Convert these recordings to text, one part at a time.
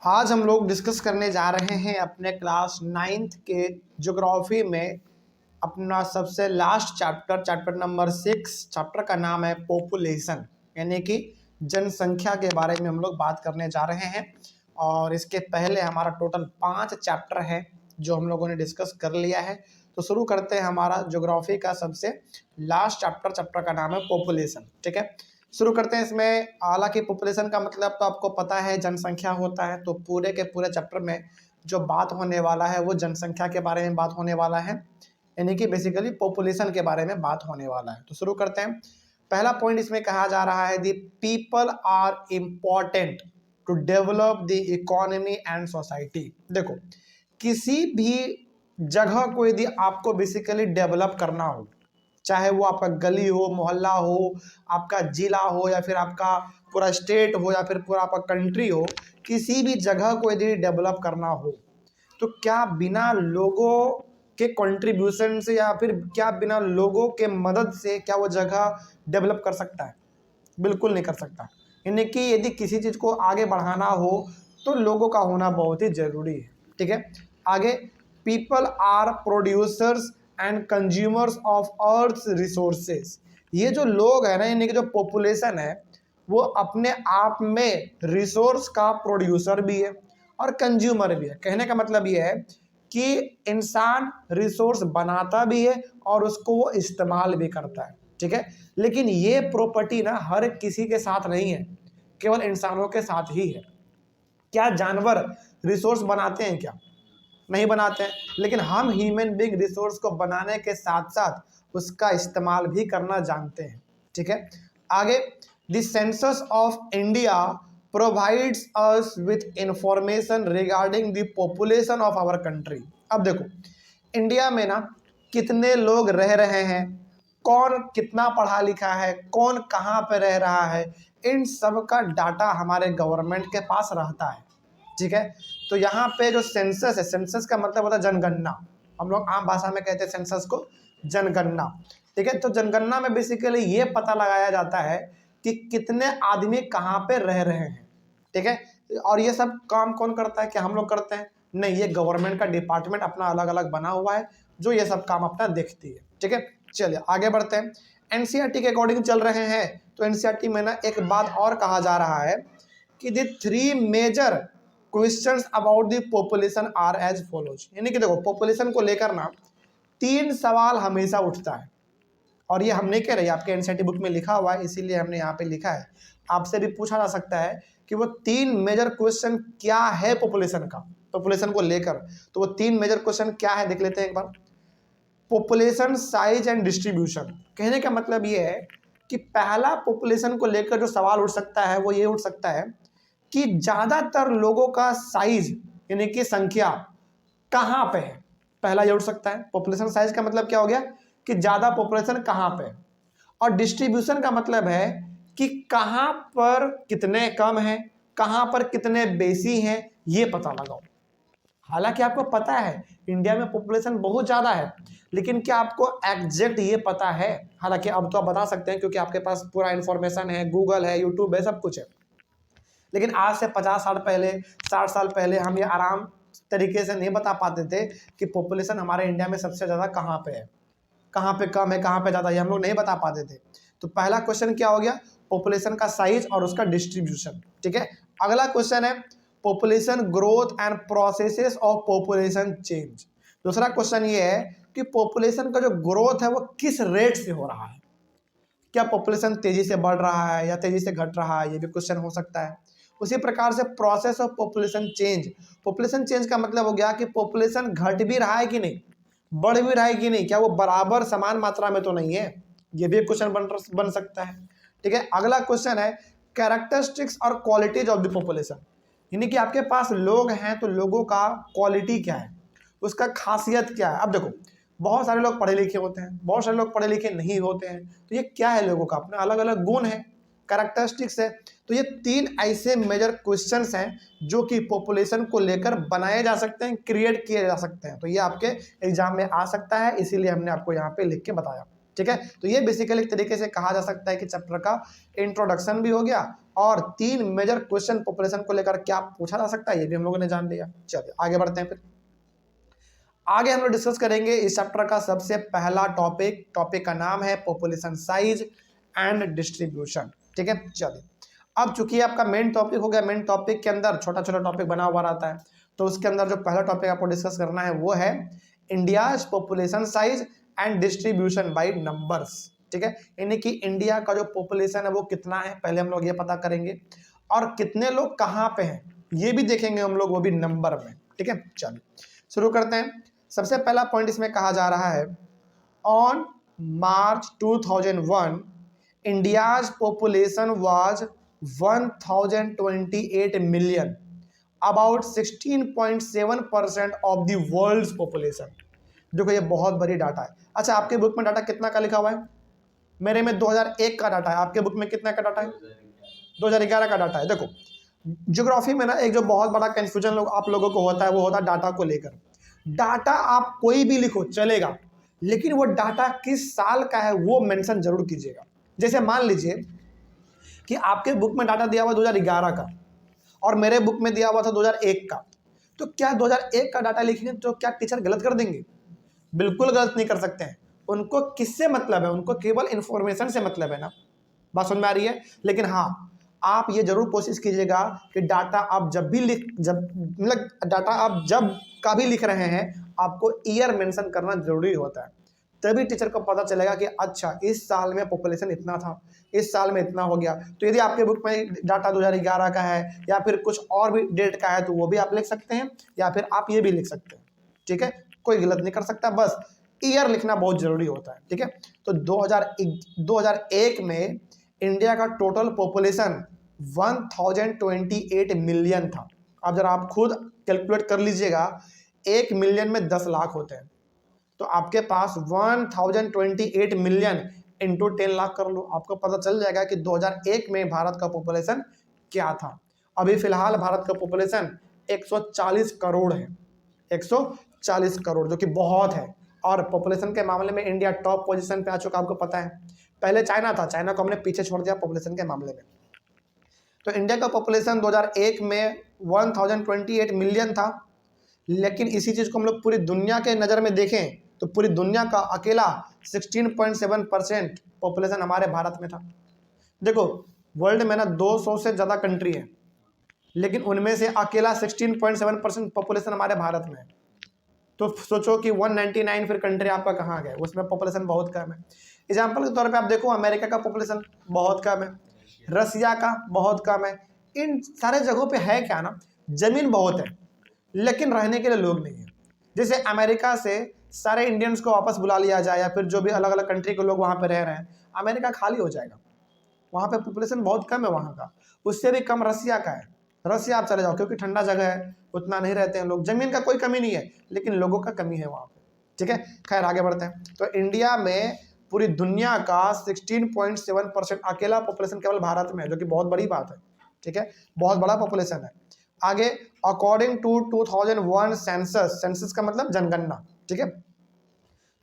आज हम लोग डिस्कस करने जा रहे हैं अपने क्लास 9th के ज्योग्राफी में अपना सबसे लास्ट चैप्टर नंबर 6। चैप्टर का नाम है पॉपुलेशन, यानी कि जनसंख्या के बारे में हम लोग बात करने जा रहे हैं। और इसके पहले हमारा टोटल 5 चैप्टर है जो हम लोगों ने डिस्कस कर लिया है। तो शुरू करते हैं हमारा ज्योग्राफी का सबसे लास्ट चैप्टर का नाम है पॉपुलेशन। ठीक है, शुरू करते हैं इसमें। हालांकि पॉपुलेशन का मतलब तो आपको पता है जनसंख्या होता है, तो पूरे के पूरे चैप्टर में जो बात होने वाला है वो जनसंख्या के बारे में बात होने वाला है, यानी कि बेसिकली पॉपुलेशन के बारे में बात होने वाला है। तो शुरू करते हैं। पहला पॉइंट इसमें कहा जा रहा है the people are important to develop the economy and society. देखो, किसी भी जगह को यदि आपको बेसिकली डेवलप करना हो, चाहे वो आपका गली हो, मोहल्ला हो, आपका जिला हो, या फिर आपका पूरा स्टेट हो, या फिर पूरा आपका कंट्री हो, किसी भी जगह को यदि डेवलप करना हो तो क्या बिना लोगों के कंट्रीब्यूशन से या फिर क्या बिना लोगों के मदद से क्या वो जगह डेवलप कर सकता है? बिल्कुल नहीं कर सकता। यानी कि यदि किसी चीज़ को आगे बढ़ाना हो तो लोगों का होना बहुत ही ज़रूरी है। ठीक है, आगे, people are producers and consumers of earth resources. ये जो लोग हैं ना, यानी कि जो पॉपुलेशन है, वो अपने आप में रिसोर्स का प्रोड्यूसर भी है और कंज्यूमर भी है। कहने का मतलब ये है कि इंसान रिसोर्स बनाता भी है और उसको वो इस्तेमाल भी करता है। ठीक है, लेकिन ये प्रॉपर्टी ना हर किसी के साथ नहीं है, केवल इंसानों के साथ ही है। क्या जानवर रिसोर्स बनाते हैं? क्या नहीं बनाते हैं। लेकिन हम ह्यूमन बीइंग रिसोर्स को बनाने के साथ साथ उसका इस्तेमाल भी करना जानते हैं। ठीक है, आगे, the census of India provides us with information regarding the population of our country. अब देखो, इंडिया में ना कितने लोग रह रहे हैं, कौन कितना पढ़ा लिखा है, कौन कहाँ पे रह रहा है, इन सब का डाटा हमारे गवर्नमेंट के पास रहता है। ठीक है, तो यहाँ पे जो सेंसस है, सेंसस का मतलब होता है जनगणना। हम लोग आम भाषा में कहते हैं सेंसस को जनगणना। ठीक है, तो जनगणना में बेसिकली ये पता लगाया जाता है कि कितने आदमी कहाँ पे रह रहे हैं। ठीक है, और ये सब काम कौन करता है? क्या हम लोग करते हैं? नहीं, ये गवर्नमेंट का डिपार्टमेंट अपना अलग अलग बना हुआ है जो ये सब काम अपना देखती है। ठीक है, चलिए आगे बढ़ते हैं। एनसीईआरटी के अकॉर्डिंग चल रहे हैं, तो एनसीईआरटी में ना एक बात और कहा जा रहा है कि the 3 major questions about the population are as follows. यानी कि देखो, पॉपुलेशन को लेकर ना 3 सवाल हमेशा उठता है, और ये हम नहीं कह रहे, आपके एनसीईआरटी बुक में लिखा हुआ है, इसीलिए हमने यहाँ पे लिखा है। आपसे भी पूछा जा सकता है कि वो 3 मेजर क्वेश्चन क्या है पॉपुलेशन का, पॉपुलेशन को लेकर। तो वो 3 मेजर क्वेश्चन क्या है देख लेते हैं एक बार। Population size and distribution. कहने का मतलब ये है कि पहला पॉपुलेशन को लेकर जो सवाल उठ सकता है वो ये उठ सकता है कि ज़्यादातर लोगों का साइज, यानी कि संख्या, कहाँ पे है। पहला ये उठ सकता है। पॉपुलेशन साइज का मतलब क्या हो गया कि ज़्यादा पॉपुलेशन कहाँ पे है, और डिस्ट्रीब्यूशन का मतलब है कि कहाँ पर कितने कम हैं, कहाँ पर कितने बेसी हैं, ये पता लगाओ। हालांकि आपको पता है इंडिया में पॉपुलेशन बहुत ज़्यादा है, लेकिन क्या आपको एग्जैक्ट ये पता है? हालांकि अब तो आप बता सकते हैं क्योंकि आपके पास पूरा इन्फॉर्मेशन है, गूगल है, यूट्यूब है, सब कुछ है। लेकिन आज से 50 साल पहले, 60 साल पहले हम ये आराम तरीके से नहीं बता पाते थे कि पॉपुलेशन हमारे इंडिया में सबसे ज़्यादा कहाँ पे है, कहाँ पे कम है, कहाँ पे ज़्यादा है, हम लोग नहीं बता पाते थे। तो पहला क्वेश्चन क्या हो गया? पॉपुलेशन का साइज और उसका डिस्ट्रीब्यूशन। ठीक है, अगला क्वेश्चन है population growth and processes of population change. दूसरा क्वेश्चन ये है कि पॉपुलेशन का जो ग्रोथ है वो किस रेट से हो रहा है। क्या पॉपुलेशन तेजी से बढ़ रहा है या तेजी से घट रहा है, ये भी क्वेश्चन हो सकता है। उसी प्रकार से process of population change. Population change का मतलब हो गया कि पॉपुलेशन घट भी रहा है कि नहीं, बढ़ भी रहा है कि नहीं, क्या वो बराबर समान मात्रा में तो नहीं है, ये भी क्वेश्चन बन सकता है। ठीक है, अगला क्वेश्चन है कैरेक्टरिस्टिक्स और क्वालिटीज ऑफ द पॉपुलेशन। यानी कि आपके पास लोग हैं तो लोगों का क्वालिटी क्या है, उसका खासियत क्या है। अब देखो, बहुत सारे लोग पढ़े लिखे होते हैं, बहुत सारे लोग पढ़े लिखे नहीं होते हैं, तो ये क्या है? लोगों का अपना अलग अलग गुण है, कैरेक्टरिस्टिक्स है। तो ये 3 ऐसे मेजर क्वेश्चंस हैं जो कि पॉपुलेशन को लेकर बनाए जा सकते हैं, क्रिएट किए जा सकते हैं। तो ये आपके एग्जाम में आ सकता है, इसीलिए हमने आपको यहाँ पे लिख के बताया। ठीक है, तो ये बेसिकली एक तरीके से कहा जा सकता है कि चैप्टर का इंट्रोडक्शन भी हो गया और 3 मेजर क्वेश्चन पॉपुलेशन को लेकर क्या पूछा जा सकता है ये भी हम लोगों ने जान लिया। चलिए आगे बढ़ते हैं। फिर आगे हम लोग डिस्कस करेंगे इस चैप्टर का सबसे पहला टॉपिक का नाम है पॉपुलेशन साइज एंड डिस्ट्रीब्यूशन। ठीक है, चलिए अब चूंकि आपका मेन टॉपिक हो गया, मेन टॉपिक के अंदर छोटा छोटा टॉपिक बना हुआ रहता है, तो उसके अंदर जो पहला टॉपिक आपको डिस्कस करना है वो है India's population size and distribution by numbers. ठीक है, यानी कि इंडिया का जो पॉपुलेशन है वो कितना है पहले हम लोग ये पता करेंगे, और कितने लोग कहाँ पे हैं ये भी देखेंगे हम लोग, वो भी नंबर में। ठीक है, चलिए शुरू करते हैं। सबसे पहला पॉइंट इसमें कहा जा रहा है on March 2001 India's population was 1028 million, about 16.7% of the world's population. देखो ये बहुत बड़ी डाटा है। अच्छा आपके बुक में डाटा कितना का लिखा हुआ है? मेरे में 2001 का डाटा है, आपके बुक में कितना का डाटा है? 2011 का डाटा है। देखो ज्योग्राफी में ना एक जो बहुत बड़ा कंफ्यूजन आप लोगों को होता है वो होता है डाटा को लेकर। डाटा आप कोई भी लिखो चलेगा, लेकिन वो डाटा किस साल का है वो मेंशन जरूर कीजिएगा। जैसे मान लीजिए कि आपके बुक में डाटा दिया हुआ 2011 का और मेरे बुक में दिया हुआ था 2001 का, तो क्या 2001 का डाटा लिखेंगे तो क्या टीचर गलत कर देंगे? बिल्कुल गलत नहीं कर सकते हैं। उनको किससे मतलब है? उनको केवल इंफॉर्मेशन से मतलब है ना। बात समझ में आ रही है? लेकिन हाँ आप ये जरूर कोशिश कीजिएगा कि डाटा आप डाटा आप जब का भी लिख रहे हैं आपको ईयर मेंशन करना जरूरी होता है, तभी टीचर को पता चलेगा कि अच्छा इस साल में पॉपुलेशन इतना था, इस साल में इतना हो गया। तो यदि आपके बुक में डाटा 2011 का है या फिर कुछ और भी डेट का है तो वो भी आप लिख सकते हैं, या फिर आप ये भी लिख सकते हैं। ठीक है, कोई गलत नहीं कर सकता, बस ईयर लिखना बहुत जरूरी होता है। ठीक है, तो 2001 में इंडिया का टोटल पॉपुलेशन 1028 मिलियन था। अब जरा आप खुद कैलकुलेट कर लीजिएगा, 1 मिलियन में 10 लाख होते हैं, तो आपके पास 1028 मिलियन इंटू 10 लाख कर लो, आपको पता चल जाएगा कि 2001 में भारत का पॉपुलेशन क्या था। अभी फिलहाल भारत का पॉपुलेशन 140 करोड़ है, 140 करोड़, जो कि बहुत है। और पॉपुलेशन के मामले में इंडिया टॉप पोजीशन पे आ चुका, आपको पता है। पहले चाइना था, चाइना को हमने पीछे छोड़ दिया पॉपुलेशन के मामले में। तो इंडिया का पॉपुलेशन 2001 में 1028 मिलियन था, लेकिन इसी चीज़ को हम लोग पूरी दुनिया के नज़र में देखें तो पूरी दुनिया का अकेला 16.7% पॉपुलेशन हमारे भारत में था। देखो वर्ल्ड में ना 200 से ज़्यादा कंट्री है, लेकिन उनमें से अकेला 16.7% पॉपुलेशन हमारे भारत में है। तो सोचो कि 199 फिर कंट्री आपका कहाँ गए, उसमें पॉपुलेशन बहुत कम है। एग्जाम्पल के तौर पे आप देखो अमेरिका का पॉपुलेशन बहुत कम है, रसिया का बहुत कम है। इन सारे जगहों पे है क्या ना, जमीन बहुत है लेकिन रहने के लिए लोग नहीं है। जैसे अमेरिका से सारे इंडियंस को वापस बुला लिया जाए या फिर जो भी अलग अलग कंट्री के लोग वहाँ पे रह रहे हैं, अमेरिका खाली हो जाएगा। वहाँ पे पॉपुलेशन बहुत कम है वहाँ का, उससे भी कम रसिया का है। रसिया आप चले जाओ क्योंकि ठंडा जगह है, उतना नहीं रहते हैं लोग, जमीन का कोई कमी नहीं है लेकिन लोगों का कमी है वहाँ पे। ठीक है, खैर आगे बढ़ते हैं। तो इंडिया में पूरी दुनिया का 16.7% अकेला पॉपुलेशन केवल भारत में है, जो कि बहुत बड़ी बात है। ठीक है, बहुत बड़ा पॉपुलेशन है। आगे अकॉर्डिंग टू 2001 सेंसस का मतलब जनगणना। ठीक है,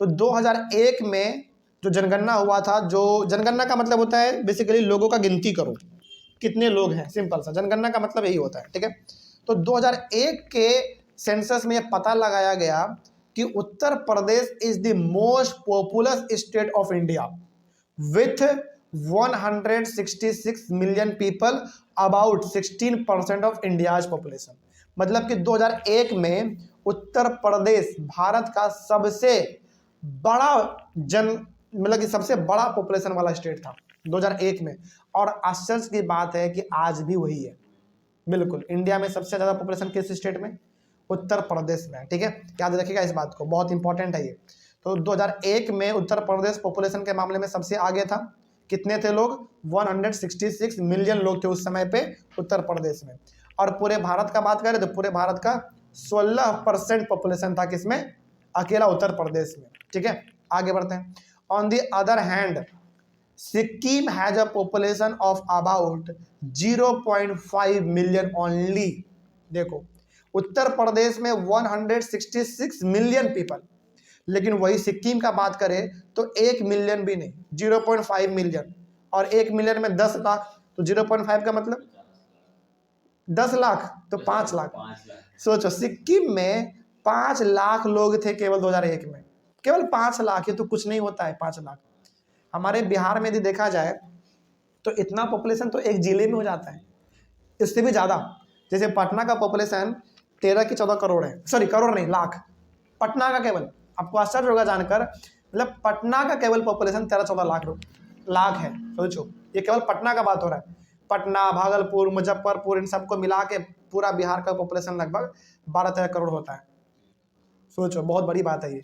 तो 2001 में जो जनगणना हुआ था, जो जनगणना का मतलब होता है बेसिकली लोगों का गिनती करो कितने लोग हैं, सिंपल सा जनगणना का मतलब यही होता है। ठीक है, तो 2001 के सेंसस में यह पता लगाया गया कि Uttar Pradesh is the most populous state of India with 166 million people, about 16% of India's population. मतलब कि 2001 में उत्तर प्रदेश भारत का सबसे बड़ा मतलब कि सबसे बड़ा पॉपुलेशन वाला स्टेट था 2001 में। और आश्चर्य की बात है कि आज भी वही है। बिल्कुल, इंडिया में सबसे ज़्यादा पॉपुलेशन किस स्टेट में? उत्तर प्रदेश में। ठीक है, याद रखिएगा इस बात को, बहुत इंपॉर्टेंट है ये। तो 2001 में उत्तर प्रदेश पॉपुलेशन के मामले में सबसे आगे था। कितने थे लोग? 166 मिलियन लोग थे उस समय पे उत्तर प्रदेश में। और पूरे भारत का बात करें तो पूरे भारत का 16% पॉपुलेशन था किसमें? अकेला उत्तर प्रदेश में। ठीक है, आगे बढ़ते हैं। On the other hand Sikkim has a population of about 0.5 million only. देखो उत्तर प्रदेश में 166 मिलियन पीपल, लेकिन वही सिक्किम का बात करें तो 1 मिलियन भी नहीं, 0.5 मिलियन। और 1 मिलियन में 10 लाख, तो 0.5 का मतलब 10 लाख, तो 5 लाख। सोचो सिक्किम में 5 लाख लोग थे केवल 2001 में, केवल 5 लाख, ये तो कुछ नहीं होता है 5 लाख। हमारे बिहार में यदि देखा जाए तो इतना पॉपुलेशन तो एक जिले में हो जाता है, इससे भी ज़्यादा। जैसे पटना का पॉपुलेशन 13 की 14 करोड़ है, सॉरी करोड़ नहीं, लाख। पटना का केवल, आपको आश्चर्य होगा जानकर, मतलब पटना का केवल पॉपुलेशन 13-14 लाख है। सोचो, ये केवल पटना का बात हो रहा है। पटना, भागलपुर, मुजफ्फरपुर, इन सबको मिला के पूरा बिहार का पॉपुलेशन लगभग 12-13 करोड़ होता है। सोचो, बहुत बड़ी बात है ये।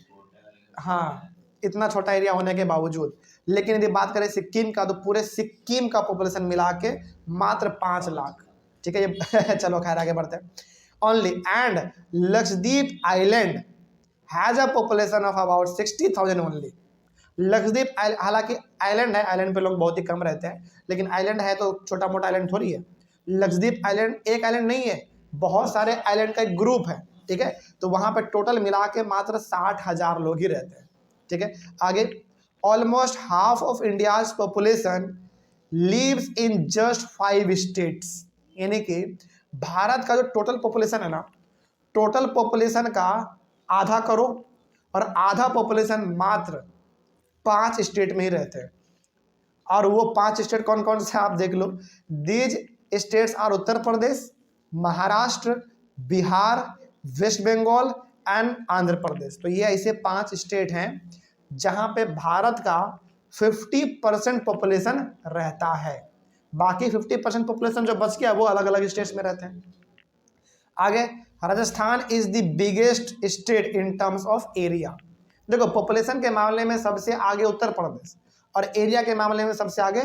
हाँ, इतना छोटा एरिया होने के बावजूद। लेकिन यदि बात करें सिक्किम का, तो पूरे सिक्किम का पॉपुलेशन मिला के मात्र 5 लाख। ठीक है, ये चलो खैर आगे बढ़ते हैं। Only and Lakshadweep island has a population of about 60,000 only. Lakshadweep हालांकि आइलैंड है, आइलैंड पे लोग बहुत ही कम रहते हैं, लेकिन आइलैंड है तो छोटा मोटा आइलैंड थोड़ी है। लक्षद्वीप आइलैंड एक आइलैंड नहीं है, बहुत सारे आइलैंड का एक ग्रुप है। ठीक है, तो वहां पे टोटल मिला के मात्र 60,000 लोग ही रहते हैं। ठीक है, आगे almost half of India's population lives in just 5 states. यानी कि भारत का जो टोटल पॉपुलेशन है ना, टोटल पॉपुलेशन का आधा करो और आधा पॉपुलेशन मात्र 5 स्टेट में ही रहते हैं। और वो 5 स्टेट कौन कौन से आप देख लो। These states are Uttar Pradesh, Maharashtra, Bihar, West Bengal and Andhra Pradesh. तो ये ऐसे 5 स्टेट हैं जहां पे भारत का 50% पॉपुलेशन रहता है। बाकी 50% पॉपुलेशन जो बच गया वो अलग अलग स्टेट्स में रहते हैं। आगे, Rajasthan is the biggest state in terms of area. देखो, पॉपुलेशन के मामले में सबसे आगे उत्तर प्रदेश और एरिया के मामले में सबसे आगे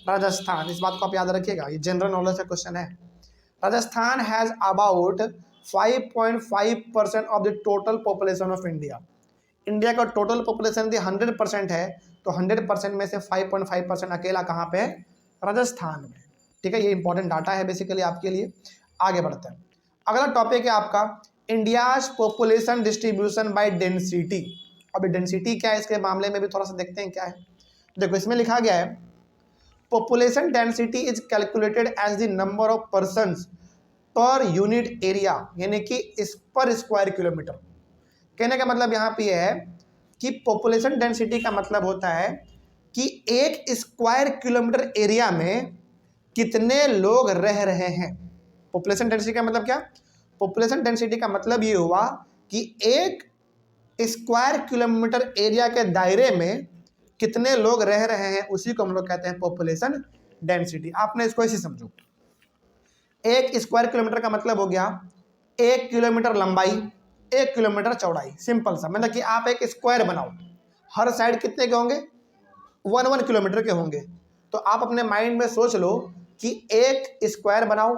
राजस्थान। इस बात को आप याद रखिएगा, ये जनरल नॉलेज का क्वेश्चन है। Rajasthan has about 5.5% of the total population of India. India का टोटल पॉपुलेशन यदि 100% है तो 100% में से 5.5% अकेला कहाँ पे है? राजस्थान में। ठीक है, ये इंपॉर्टेंट डाटा है बेसिकली आपके लिए। आगे बढ़ते हैं, अगला टॉपिक है आपका India's population distribution by density. अभी डेंसिटी क्या है इसके मामले में भी थोड़ा सा देखते हैं क्या है। देखो, इसमें लिखा गया है population density is calculated as the number of persons per unit area, यानी कि इस पर स्क्वायर किलोमीटर। कहने का मतलब यहाँ पे है कि पॉपुलेशन डेंसिटी का मतलब होता है कि एक स्क्वायर किलोमीटर एरिया में कितने लोग रह रहे हैं। पॉपुलेशन डेंसिटी का मतलब क्या? पॉपुलेशन डेंसिटी का मतलब ये हुआ कि एक स्क्वायर किलोमीटर एरिया के दायरे में कितने लोग रह रहे हैं, उसी को हम लोग कहते हैं पॉपुलेशन डेंसिटी। आपने इसको ऐसे समझो, एक स्क्वायर किलोमीटर का मतलब हो गया 1 किलोमीटर लंबाई, 1 किलोमीटर चौड़ाई। सिंपल सा मतलब कि आप एक स्क्वायर बनाओ, हर साइड कितने के होंगे? 1 किलोमीटर के होंगे। तो आप अपने माइंड में सोच लो कि एक स्क्वायर बनाओ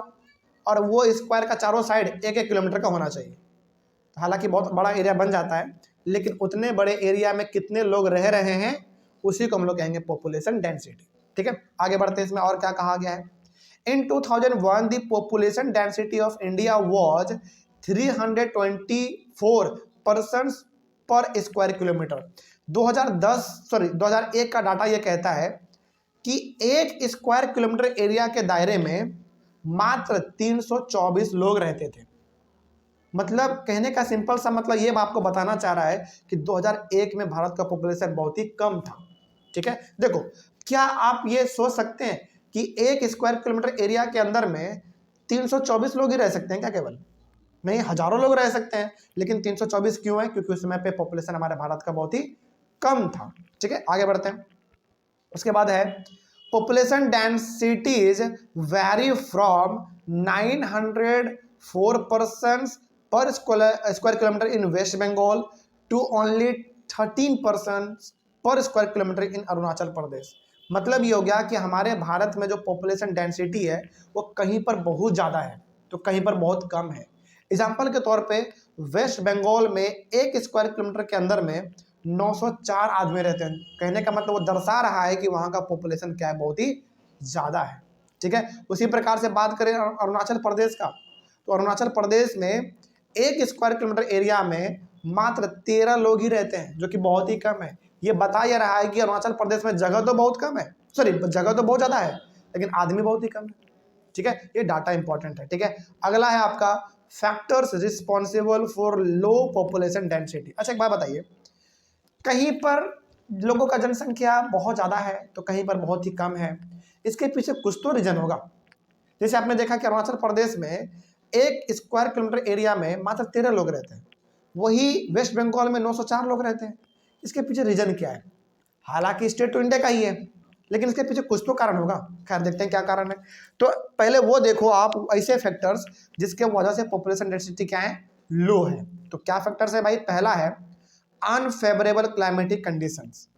और वो स्क्वायर का चारों साइड 1-1 किलोमीटर का होना चाहिए। हालांकि बहुत बड़ा एरिया बन जाता है, लेकिन उतने बड़े एरिया में कितने लोग रह रहे हैं उसी को हम लोग कहेंगे पॉपुलेशन डेंसिटी। ठीक है, आगे बढ़ते हैं। इसमें और क्या कहा गया है? इन 2001 the population density of India was 324 persons per square kilometre. 2001 का डाटा ये कहता है कि एक स्क्वायर किलोमीटर एरिया के दायरे में मात्र 324 लोग रहते थे। मतलब कहने का सिंपल सा मतलब ये आपको बताना चाह रहा है कि 2001 में भारत का पॉपुलेशन बहुत ही कम था। ठीक है, देखो, क्या आप ये सोच सकते हैं कि एक स्क्वायर किलोमीटर एरिया के अंदर में 324 लोग ही रह सकते हैं क्या? केवल नहीं, हजारों लोग रह सकते हैं, लेकिन 324 क्यों है? क्योंकि उस समय पे पॉपुलेशन हमारे भारत का बहुत ही कम था। ठीक है, आगे बढ़ते हैं। उसके बाद है population densities vary from 904 persons per square kilometre in West Bengal to only 13 persons per square kilometre in Arunachal Pradesh. मतलब ये हो गया कि हमारे भारत में जो पॉपुलेशन डेंसिटी है वो कहीं पर बहुत ज़्यादा है तो कहीं पर बहुत कम है। एग्जाम्पल के तौर पे वेस्ट बंगाल में एक स्क्वायर किलोमीटर के अंदर में 904 आदमी रहते हैं। कहने का मतलब वो दर्शा रहा है कि वहाँ का पॉपुलेशन क्या है, बहुत ही ज़्यादा है। ठीक है, उसी प्रकार से बात करें अरुणाचल प्रदेश का, तो अरुणाचल प्रदेश में एक स्क्वायर किलोमीटर एरिया में मात्र 13 लोग ही रहते हैं, जो कि बहुत ही कम है। ये बता ये रहा है कि अरुणाचल प्रदेश में जगह तो बहुत कम है, सॉरी जगह तो बहुत ज़्यादा है, लेकिन आदमी बहुत ही कम है। ठीक है, ये डाटा इंपॉर्टेंट है। ठीक है, अगला है आपका factors responsible for low population density. अच्छा एक बात बताइए, कहीं पर लोगों का जनसंख्या बहुत ज़्यादा है तो कहीं पर बहुत ही कम है, इसके पीछे कुछ तो रीजन होगा। जैसे आपने देखा कि अरुणाचल प्रदेश में 1 स्क्वायर किलोमीटर एरिया में मात्र 13 लोग रहते हैं, वही वेस्ट बंगाल में 904 लोग रहते हैं। इसके पीछे रीजन क्या है? हालांकि स्टेट तो इंडिया का ही है, लेकिन इसके पीछे कुछ तो कारण होगा। खैर देखते हैं क्या कारण है। तो पहले वो देखो आप ऐसे फैक्टर्स जिसके वजह से पॉपुलेशन डेंसिटी क्या है, लो है। तो क्या फैक्टर्स है भाई? पहला है अनफेवरेबल क्लाइमेटिक कंडीशंस।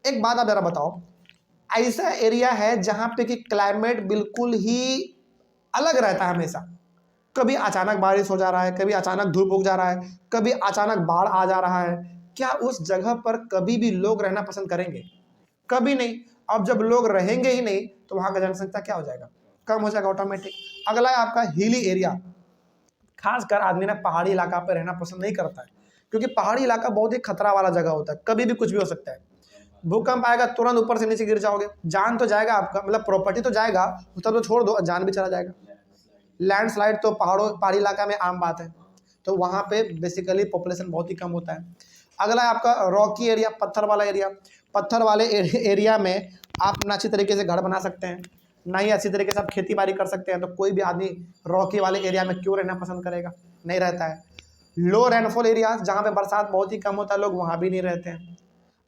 एक बात आप जरा बताओ, ऐसा एरिया है जहां पे कि क्लाइमेट बिल्कुल ही अलग रहता है हमेशा। कभी अचानक बारिश हो जा रहा है, कभी अचानक धूप उग जा रहा है, कभी अचानक बाढ़ आ जा रहा है। क्या उस जगह पर कभी भी लोग रहना पसंद करेंगे? कभी नहीं। अब जब लोग रहेंगे ही नहीं तो वहां का जनसंख्या क्या हो जाएगा? कम हो जाएगा ऑटोमेटिक। अगला है आपका हिली एरिया। खासकर आदमी ना पहाड़ी इलाका पर रहना पसंद नहीं करता है, क्योंकि पहाड़ी इलाका बहुत ही खतरा वाला जगह होता है, कभी भी कुछ भी हो सकता है। भूकंप आएगा तुरंत ऊपर से नीचे गिर जाओगे, जान तो जाएगा आपका, मतलब प्रॉपर्टी तो जाएगा, तब तो छोड़ दो, जान भी चला जाएगा। लैंडस्लाइड तो पहाड़ी इलाका में आम बात है, तो वहाँ पे बेसिकली पॉपुलेशन बहुत ही कम होता है। अगला है आपका रॉकी एरिया, पत्थर वाला एरिया। पत्थर वाले एरिया में आप ना अच्छी तरीके से घर बना सकते हैं, ना ही अच्छी तरीके से आप खेती बाड़ी कर सकते हैं। तो कोई भी आदमी रॉकी वाले एरिया में क्यों रहना पसंद करेगा? नहीं रहता है। लो रेनफॉल एरिया, जहाँ पे बरसात बहुत ही कम होता है, लोग वहाँ भी नहीं रहते हैं।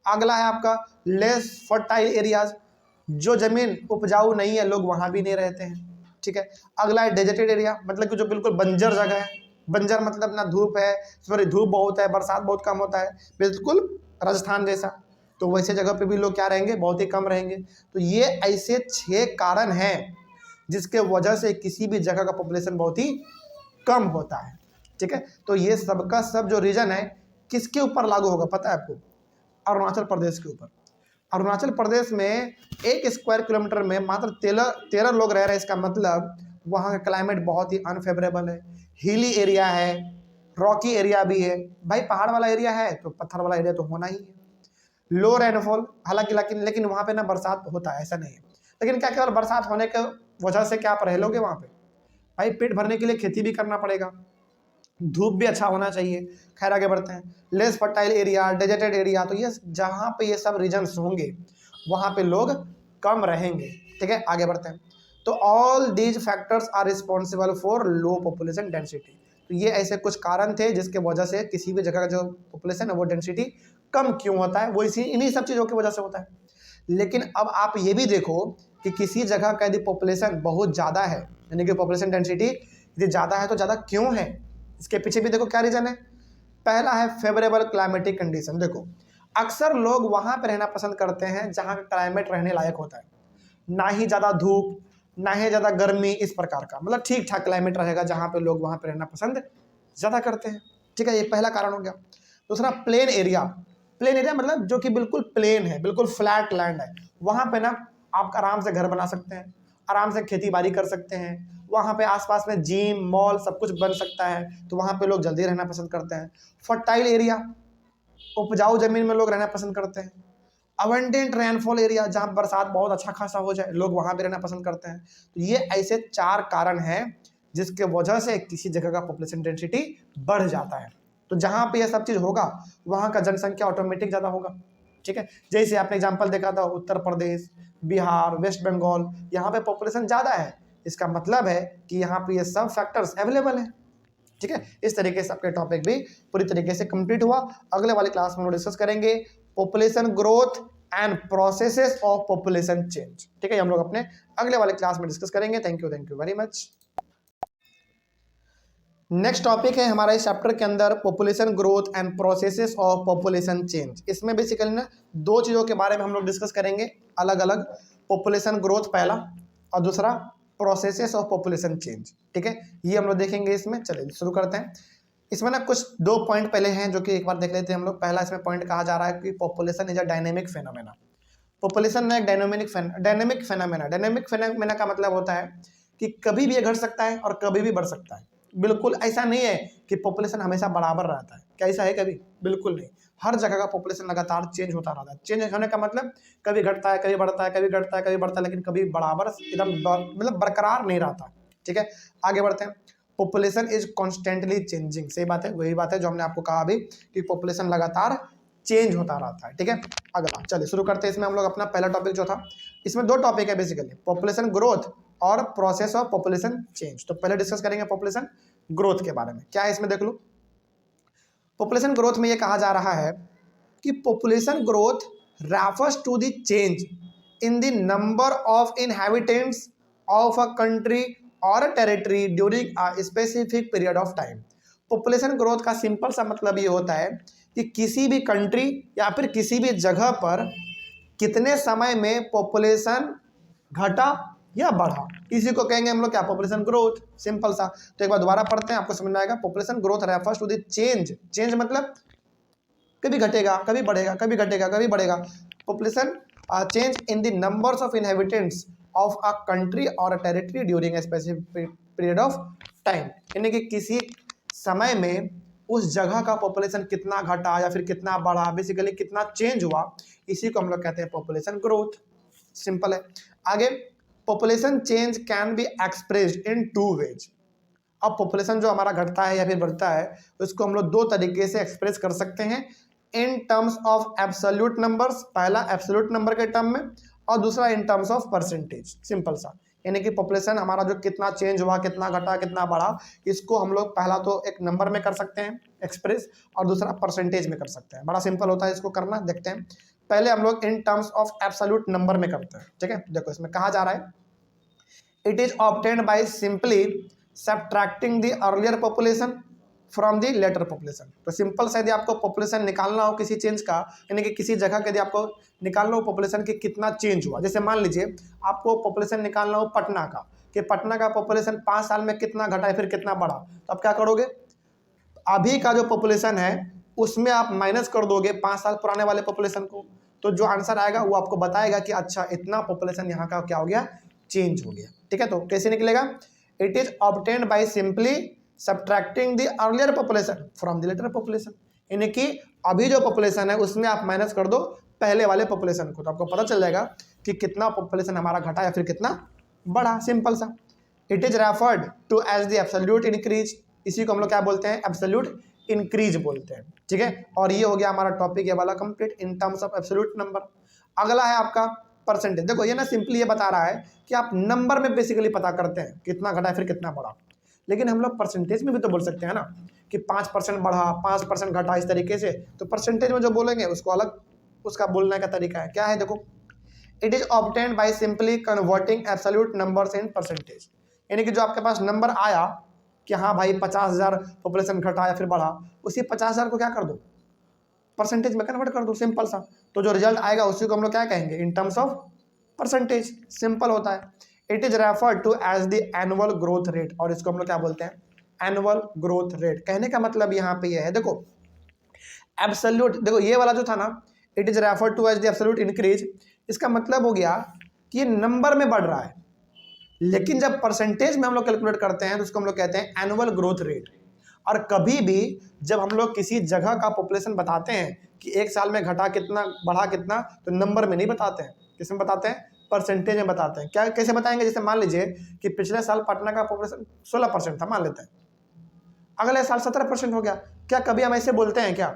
अगला है आपका लेस फर्टाइल एरियाज, जो जमीन उपजाऊ नहीं है, लोग वहाँ भी नहीं रहते हैं। ठीक है, अगला है डेजर्टेड एरिया, मतलब कि जो बिल्कुल बंजर जगह है। बंजर मतलब ना धूप है, सॉरी धूप बहुत है, बरसात बहुत कम होता है, बिल्कुल राजस्थान जैसा। तो वैसे जगह पे भी लोग क्या रहेंगे? बहुत ही कम रहेंगे। तो ये ऐसे 6 कारण हैं जिसके वजह से किसी भी जगह का पॉपुलेशन बहुत ही कम होता है। ठीक है, तो ये सबका सब जो रीजन है किसके ऊपर लागू होगा पता है आपको? अरुणाचल प्रदेश के ऊपर। अरुणाचल प्रदेश में 1 स्क्वायर किलोमीटर में मात्र 13 लोग रह रहे हैं। इसका मतलब वहाँ का क्लाइमेट बहुत ही अनफेवरेबल है, हिली एरिया है, रॉकी एरिया भी है। भाई पहाड़ वाला एरिया है तो पत्थर वाला एरिया तो होना ही है। लो रेनफॉल, हालांकि लेकिन वहाँ पे ना बरसात होता है, ऐसा नहीं है। लेकिन क्या केवल बरसात होने के वजह से क्या आप रह लोगे वहाँ पे? भाई पेट भरने के लिए खेती भी करना पड़ेगा, धूप भी अच्छा होना चाहिए। खैर आगे बढ़ते हैं। Less fertile area, deserted area, तो ये जहाँ पे ये सब रीजन्स होंगे वहाँ पे लोग कम रहेंगे। ठीक है, आगे बढ़ते हैं। तो all these factors are responsible for low population density. तो ये ऐसे कुछ कारण थे जिसके वजह से किसी भी जगह का जो पॉपुलेशन है वो डेंसिटी कम क्यों होता है, वो इन्हीं सब चीज़ों की वजह से होता है। लेकिन अब आप ये भी देखो कि किसी जगह का यदि पॉपुलेशन बहुत ज़्यादा है, यानी कि पॉपुलेशन डेंसिटी यदि ज़्यादा है तो ज़्यादा क्यों है, इसके पीछे भी देखो क्या रीज़न है। पहला है फेवरेबल क्लाइमेटिक कंडीशन। देखो अक्सर लोग वहाँ पर रहना पसंद करते हैं जहाँ का क्लाइमेट रहने लायक होता है, ना ही ज़्यादा धूप ना ही ज़्यादा गर्मी, इस प्रकार का, मतलब ठीक ठाक क्लाइमेट रहेगा जहाँ पे लोग वहाँ पर रहना पसंद ज़्यादा करते हैं। ठीक है, ये पहला कारण हो गया। दूसरा प्लेन एरिया। प्लेन एरिया मतलब जो कि बिल्कुल प्लेन है, बिल्कुल फ्लैट लैंड है, वहाँ पे ना आप आराम से घर बना सकते हैं, आराम से खेती बाड़ी कर सकते हैं, वहाँ पे आसपास में जिम मॉल सब कुछ बन सकता है, तो वहाँ पे लोग जल्दी रहना पसंद करते हैं। फर्टाइल एरिया, उपजाऊ जमीन में लोग रहना पसंद करते हैं। अबंडेंट रेनफॉल एरिया, जहाँ बरसात बहुत अच्छा खासा हो जाए, लोग वहाँ भी रहना पसंद करते हैं। तो ये ऐसे 4 कारण हैं जिसके वजह से किसी जगह का पॉपुलेशन डेंसिटी बढ़ जाता है। तो जहाँ पे ये सब चीज़ होगा वहाँ का जनसंख्या ऑटोमेटिक ज़्यादा होगा। ठीक है, जैसे आपने एग्जाम्पल देखा था उत्तर प्रदेश, बिहार, वेस्ट बंगाल, यहाँ पे पॉपुलेशन ज़्यादा है, इसका मतलब है कि यहाँ पे ये सब फैक्टर्स अवेलेबल हैं। ठीक है, इस तरीके से आपके टॉपिक भी पूरी तरीके से कंप्लीट हुआ। अगले वाले क्लास में हम डिस्कस करेंगे population growth and processes of population change. ठीक है, हम लोग अपने अगले वाले क्लास में डिस्कस करेंगे। Thank you very much. Next topic है हमारा इस चैप्टर के अंदर population growth and processes of population change. इसमें बेसिकली ना 2 चीज़ों के बारे में हम लोग डिस्कस करेंगे अलग अलग, पॉपुलेशन ग्रोथ पहला और दूसरा प्रोसेसेस ऑफ पॉपुलेशन चेंज। ठीक है, ये हम लोग देखेंगे इसमें। चलिए शुरू करते हैं। इसमें ना कुछ 2 पॉइंट पहले हैं जो कि एक बार देख लेते हैं हम लोग। पहला इसमें पॉइंट कहा जा रहा है कि population is a dynamic phenomena. Population में एक डायनेमिक फेनोमेना का मतलब होता है कि कभी भी ये घट सकता है और कभी भी बढ़ सकता है। बिल्कुल ऐसा नहीं है कि पॉपुलेशन हमेशा बराबर रहता है। क्या ऐसा है कभी? बिल्कुल नहीं। हर जगह का पॉपुलेशन लगातार चेंज होता रहता है। चेंज होने का मतलब कभी घटता है, कभी बढ़ता है, कभी घटता है, कभी बढ़ता है, लेकिन कभी बराबर एकदम मतलब बरकरार नहीं रहता। ठीक है, आगे बढ़ते हैं। Population is constantly changing. सही बात है, वही बात है जो हमने आपको कहा अभी कि पॉपुलेशन लगातार चेंज होता रहता है। ठीक है, अगला चलिए शुरू करते हैं। इसमें हम लोग अपना पहला टॉपिक जो था, इसमें दो टॉपिक है बेसिकली, पॉपुलेशन ग्रोथ और प्रोसेस ऑफ पॉपुलेशन चेंज। तो पहले डिस्कस करेंगे पॉपुलेशन ग्रोथ के बारे में। क्या है इसमें देख लो। पॉपुलेशन ग्रोथ में ये कहा जा रहा है कि population growth refers to the change in the number of inhabitants of a country और a territory during a specific period of time. Population growth का सिंपल सा मतलब ये होता है कि किसी भी कंट्री या फिर किसी भी जगह पर कितने समय में पॉपुलेशन घटा या बढ़ा, इसी को कहेंगे हम लोग क्या? Population growth. सिंपल सा। तो एक बार दोबारा पढ़ते हैं, आपको समझ में आएगा। Population growth refers to the change, change मतलब कभी घटेगा, कभी बढ़ेगा, कभी घटेगा, कभी बढ़ेगा। Population change in the numbers of inhabitants of a country और a territory during a specific period of time, यानी कि किसी समय में उस जगह का पॉपुलेशन कितना घटा या फिर कितना बढ़ा, बेसिकली कितना चेंज हुआ, इसी को हम लोग कहते हैं पॉपुलेशन ग्रोथ। सिंपल है। आगे, population change can be expressed in two ways. अब पॉपुलेशन जो हमारा घटता है या फिर बढ़ता है, उसको हम लोग दो तरीके से एक्सप्रेस कर सकते हैं, इन टर्म्स ऑफ एब्सोल्यूट नंबर्स, पहला एब्सोल्यूट नंबर के टर्म में, और दूसरा इन टर्म्स ऑफ परसेंटेज। सिंपल सा, यानी कि पॉपुलेशन हमारा जो कितना चेंज हुआ, कितना घटा, कितना बढ़ा, इसको हम लोग पहला तो एक नंबर में कर सकते हैं एक्सप्रेस, और दूसरा परसेंटेज में कर सकते हैं। बड़ा सिंपल होता है इसको करना, देखते हैं। पहले हम लोग इन टर्म्स ऑफ एब्सोल्यूट नंबर में करते हैं। ठीक है, देखो इसमें कहा जा रहा है, it is obtained by simply subtracting the earlier population from the later population. तो सिंपल से यदि आपको पॉपुलेशन निकालना हो किसी चेंज का, यानी कि किसी जगह के यदि आपको निकालना हो पॉपुलेशन की कितना चेंज हुआ, जैसे मान लीजिए आपको पॉपुलेशन निकालना हो पटना का, कि पटना का पॉपुलेशन 5 साल में कितना घटा है फिर कितना बढ़ा, तो आप क्या करोगे? अभी का जो पॉपुलेशन है उसमें आप माइनस कर दोगे 5 साल पुराने वाले पॉपुलेशन को, तो जो आंसर आएगा वो आपको बताएगा कि अच्छा इतना पॉपुलेशन यहाँ का क्या हो गया, चेंज हो गया। ठीक है, तो कैसे निकलेगा? It is obtained by simply subtracting the earlier population from the later population, यानी कि अभी जो पॉपुलेशन है उसमें आप माइनस कर दो पहले वाले पॉपुलेशन को, तो आपको पता चल जाएगा कि कितना पॉपुलेशन हमारा घटा या फिर कितना बढ़ा। सिंपल सा। It is referred to as the absolute increase, इसी को हम लोग क्या बोलते हैं? एब्सोल्यूट इंक्रीज बोलते हैं। ठीक है, और ये हो गया हमारा टॉपिक ये वाला complete, in terms of absolute number. अगला है आपका परसेंटेज। देखो ये ना सिंपली ये बता रहा है कि आप नंबर में बेसिकली पता करते हैं कितना घटा फिर कितना बढ़ा, लेकिन हम लोग परसेंटेज में भी तो बोल सकते हैं ना कि 5% बढ़ा, 5% घटा, इस तरीके से। तो परसेंटेज में जो बोलेंगे उसको अलग उसका बोलने का तरीका है। क्या है देखो, it is obtained by simply converting absolute numbers in percentage, यानी कि जो आपके पास नंबर आया कि हाँ भाई 50,000 पॉपुलेशन घटा या फिर बढ़ा, उसी 50,000 को क्या कर दो? परसेंटेज में कन्वर्ट कर दो। सिंपल सा। तो जो रिजल्ट आएगा उसी को हम लोग क्या कहेंगे? In terms of percentage. Simple होता है। It is referred to as the annual growth rate, और इसको हम लोग क्या बोलते हैं? Annual growth rate. कहने का मतलब यहाँ पे ये है, देखो एब्सोल्यूट, देखो ये वाला जो था ना, it is referred to as the absolute increase, इसका मतलब हो गया कि ये नंबर में बढ़ रहा है, लेकिन जब परसेंटेज में हम लोग कैलकुलेट करते हैं तो उसको हम लोग कहते हैं एनुअल ग्रोथ रेट। और कभी भी जब हम लोग किसी जगह का पॉपुलेशन बताते हैं कि एक साल में घटा कितना बढ़ा कितना, तो नंबर में नहीं बताते हैं, किसमें बताते हैं? परसेंटेज में बताते हैं। क्या कैसे बताएंगे? जैसे मान लीजिए कि पिछले साल पटना का पॉपुलेशन 16% था, मान लेते हैं, अगले साल 17% हो गया। क्या कभी हम ऐसे बोलते हैं क्या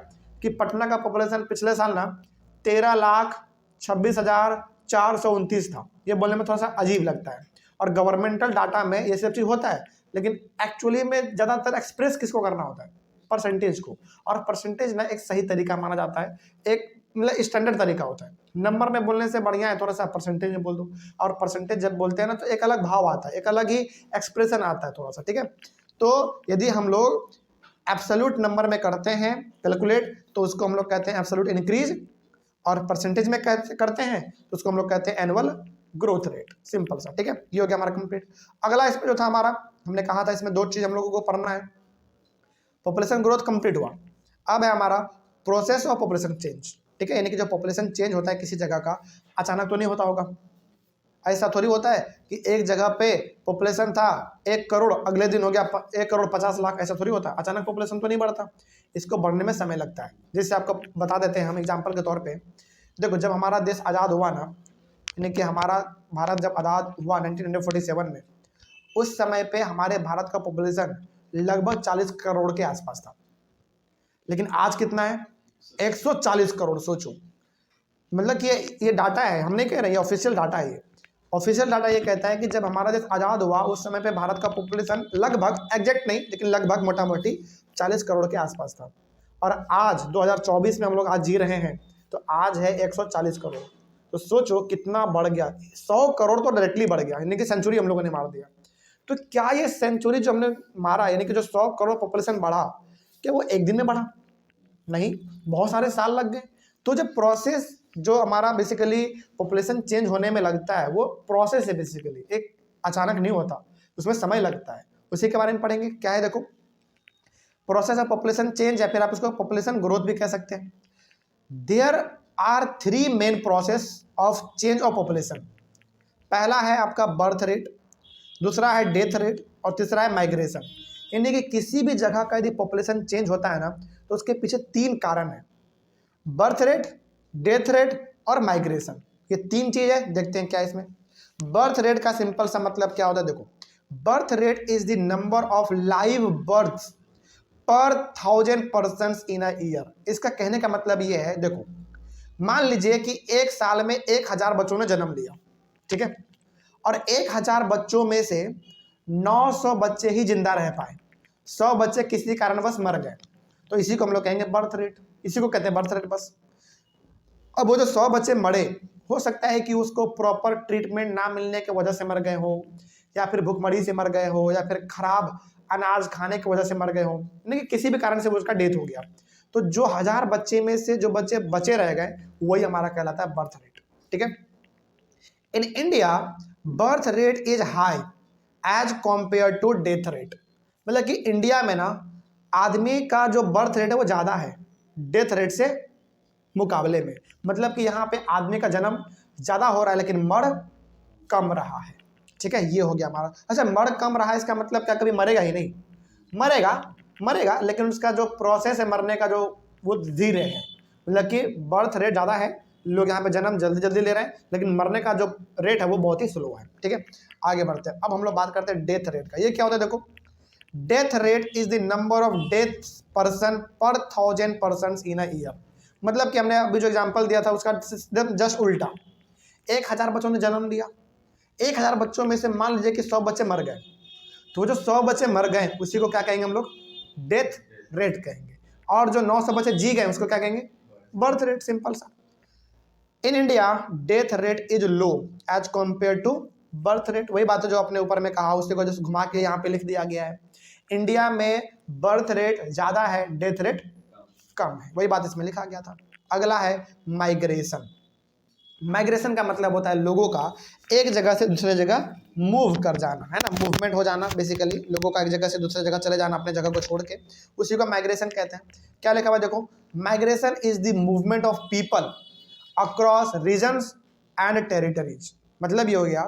कि पटना का पॉपुलेशन पिछले साल ना 13,26,429 था? ये बोलने में थोड़ा सा अजीब लगता है, और गवर्नमेंटल डाटा में ये सब चीज़ होता है, लेकिन एक्चुअली में ज़्यादातर एक्सप्रेस किसको करना होता है? परसेंटेज को। और परसेंटेज ना एक सही तरीका माना जाता है, एक मतलब स्टैंडर्ड तरीका होता है। नंबर में बोलने से बढ़िया है थोड़ा सा परसेंटेज में बोल दो, और परसेंटेज जब बोलते हैं ना तो एक अलग भाव आता है, एक अलग ही एक्सप्रेशन आता है थोड़ा सा। ठीक है, तो यदि हम लोग एब्सोल्यूट नंबर में करते हैं कैलकुलेट, तो उसको हम लोग कहते हैं एब्सोल्यूट इंक्रीज, और परसेंटेज में करते हैं तो उसको हम लोग कहते हैं एनुअल ग्रोथ रेट। सिंपल सा। ठीक है, ये हो गया हमारा कंप्लीट। अगला इसमें जो था हमारा, हमने कहा था इसमें दो चीज हम लोगों को पढ़ना है। पॉपुलेशन ग्रोथ कंप्लीट हुआ, अब है हमारा प्रोसेस ऑफ पॉपुलेशन चेंज। ठीक है, यानी कि जो पॉपुलेशन चेंज होता है किसी जगह का, अचानक तो नहीं होता होगा, ऐसा थोड़ी होता है कि एक जगह पे पॉपुलेशन था 1 करोड़, अगले दिन हो गया 1,50,00,000, ऐसा थोड़ी होता है। अचानक पॉपुलेशन तो नहीं बढ़ता, इसको बढ़ने में समय लगता है। जैसे आपको बता देते हैं हम एग्जाम्पल के तौर पर। देखो, जब हमारा देश आज़ाद हुआ ना, यानी कि हमारा भारत जब आज़ाद हुआ 1947 में, उस समय पे हमारे भारत का पॉपुलेशन लगभग 40 करोड़ के आसपास था। लेकिन आज कितना है? 140 करोड़। सोचो, मतलब कि ये डाटा है, हम नहीं कह रहे, ये ऑफिशियल डाटा है। ये ऑफिशियल डाटा ये कहता है कि जब हमारा देश आज़ाद हुआ उस समय पे भारत का पॉपुलेशन लगभग, एग्जैक्ट नहीं लेकिन लगभग मोटा मोटी 40 करोड़ के आसपास था। और आज 2024 में हम लोग आज जी रहे हैं, तो आज है 140 करोड़। तो सोचो कितना बढ़ गया, 100 करोड़ तो डायरेक्टली बढ़ गया, यानी कि सेंचुरी हम लोगों ने मार दिया। तो क्या ये सेंचुरी जो हमने मारा, यानी कि जो 100 करोड़ पॉपुलेशन बढ़ा, क्या वो एक दिन में बढ़ा? नहीं, बहुत सारे साल लग गए। तो जब प्रोसेस जो हमारा बेसिकली पॉपुलेशन चेंज होने में लगता है, वो प्रोसेस है बेसिकली, एक अचानक नहीं होता, उसमें समय लगता है। उसी के बारे में पढ़ेंगे। क्या है? देखो, प्रोसेस ऑफ पॉपुलेशन चेंज, या फिर आप उसको पॉपुलेशन ग्रोथ भी कह सकते हैं। There are 3 main process of change of population. पहला है आपका बर्थ रेट, दूसरा है डेथ रेट, और तीसरा है माइग्रेशन। यानी कि किसी भी जगह का यदि पॉपुलेशन चेंज होता है ना, तो उसके पीछे 3 कारण है: बर्थ रेट, डेथ रेट और माइग्रेशन। ये 3 चीज है। देखते हैं क्या इसमें। बर्थ रेट का सिंपल सा मतलब क्या होता है? देखो, birth rate is the number of live birth पर 1000 पर्सन इन अ ईयर। इसका कहने का मतलब ये है, देखो मान लीजिए कि एक साल में 1000 बच्चों ने जन्म लिया, ठीक है, और 1000 बच्चों में से 900 बच्चे ही जिंदा रह पाए, 100 बच्चे किसी कारणवश मर गए, तो इसी को हम लोग कहेंगे बर्थ रेट। इसी को कहते हैं बर्थ रेट बस। अब वो जो 100 बच्चे मरे, हो सकता है कि उसको प्रॉपर ट्रीटमेंट ना मिलने की वजह से मर गए हो, या फिर भूखमरी से मर गए हो, या फिर खराब अनाज खाने की वजह से मर गए हो, यानी कि किसी भी कारण से वो उसका डेथ हो गया। तो जो 1000 बच्चे में से जो बच्चे बचे रह गए, वही हमारा कहलाता है बर्थ रेट। ठीक है। In India birth rate is high as compared to death rate. मतलब कि इंडिया में ना आदमी का जो बर्थ रेट है वो ज़्यादा है डेथ रेट से मुकाबले में। मतलब कि यहाँ पे आदमी का जन्म ज़्यादा हो रहा है लेकिन मर कम रहा है। ठीक है, ये हो गया हमारा। अच्छा, मर कम रहा है, इसका मतलब क्या कभी मरेगा ही नहीं? मरेगा लेकिन उसका जो प्रोसेस है मरने का, जो वो धीरे है। मतलब कि बर्थ रेट ज़्यादा है, लोग यहाँ पे जन्म जल्दी जल्दी ले रहे हैं, लेकिन मरने का जो रेट है वो बहुत ही स्लो है। ठीक है, आगे बढ़ते हैं। अब हम लोग बात करते हैं डेथ रेट का। ये क्या होता है? देखो, death rate is the number of death person पर 1000 पर्सन इन अ ईयर। मतलब कि हमने अभी जो एग्जांपल दिया था उसका जस्ट उल्टा। 1000 बच्चों ने जन्म लिया, 1000 बच्चों में से मान लीजिए कि 100 बच्चे मर गए, तो जो 100 बच्चे मर गए उसी को क्या कहेंगे हम लोग? डेथ रेट कहेंगे। और जो 900 बच्चे जी गए उसको क्या कहेंगे? Birth rate. सिंपल सा। In India death rate is low as compared to birth rate. वही बात है जो अपने ऊपर में कहा, उसी को जैसे घुमा के यहाँ पे लिख दिया गया है। इंडिया में बर्थ रेट ज्यादा है, डेथ रेट कम है, वही बात इसमें लिखा गया था। अगला है माइग्रेशन। माइग्रेशन का मतलब होता है लोगों का एक जगह से दूसरे जगह मूव कर जाना, है ना, मूवमेंट हो जाना। बेसिकली लोगों का एक जगह से दूसरे जगह चले जाना, अपने जगह को छोड़ के, उसी को माइग्रेशन कहते हैं। क्या लिखा हुआ? देखो, migration is the movement of people across regions and territories. मतलब ये हो गया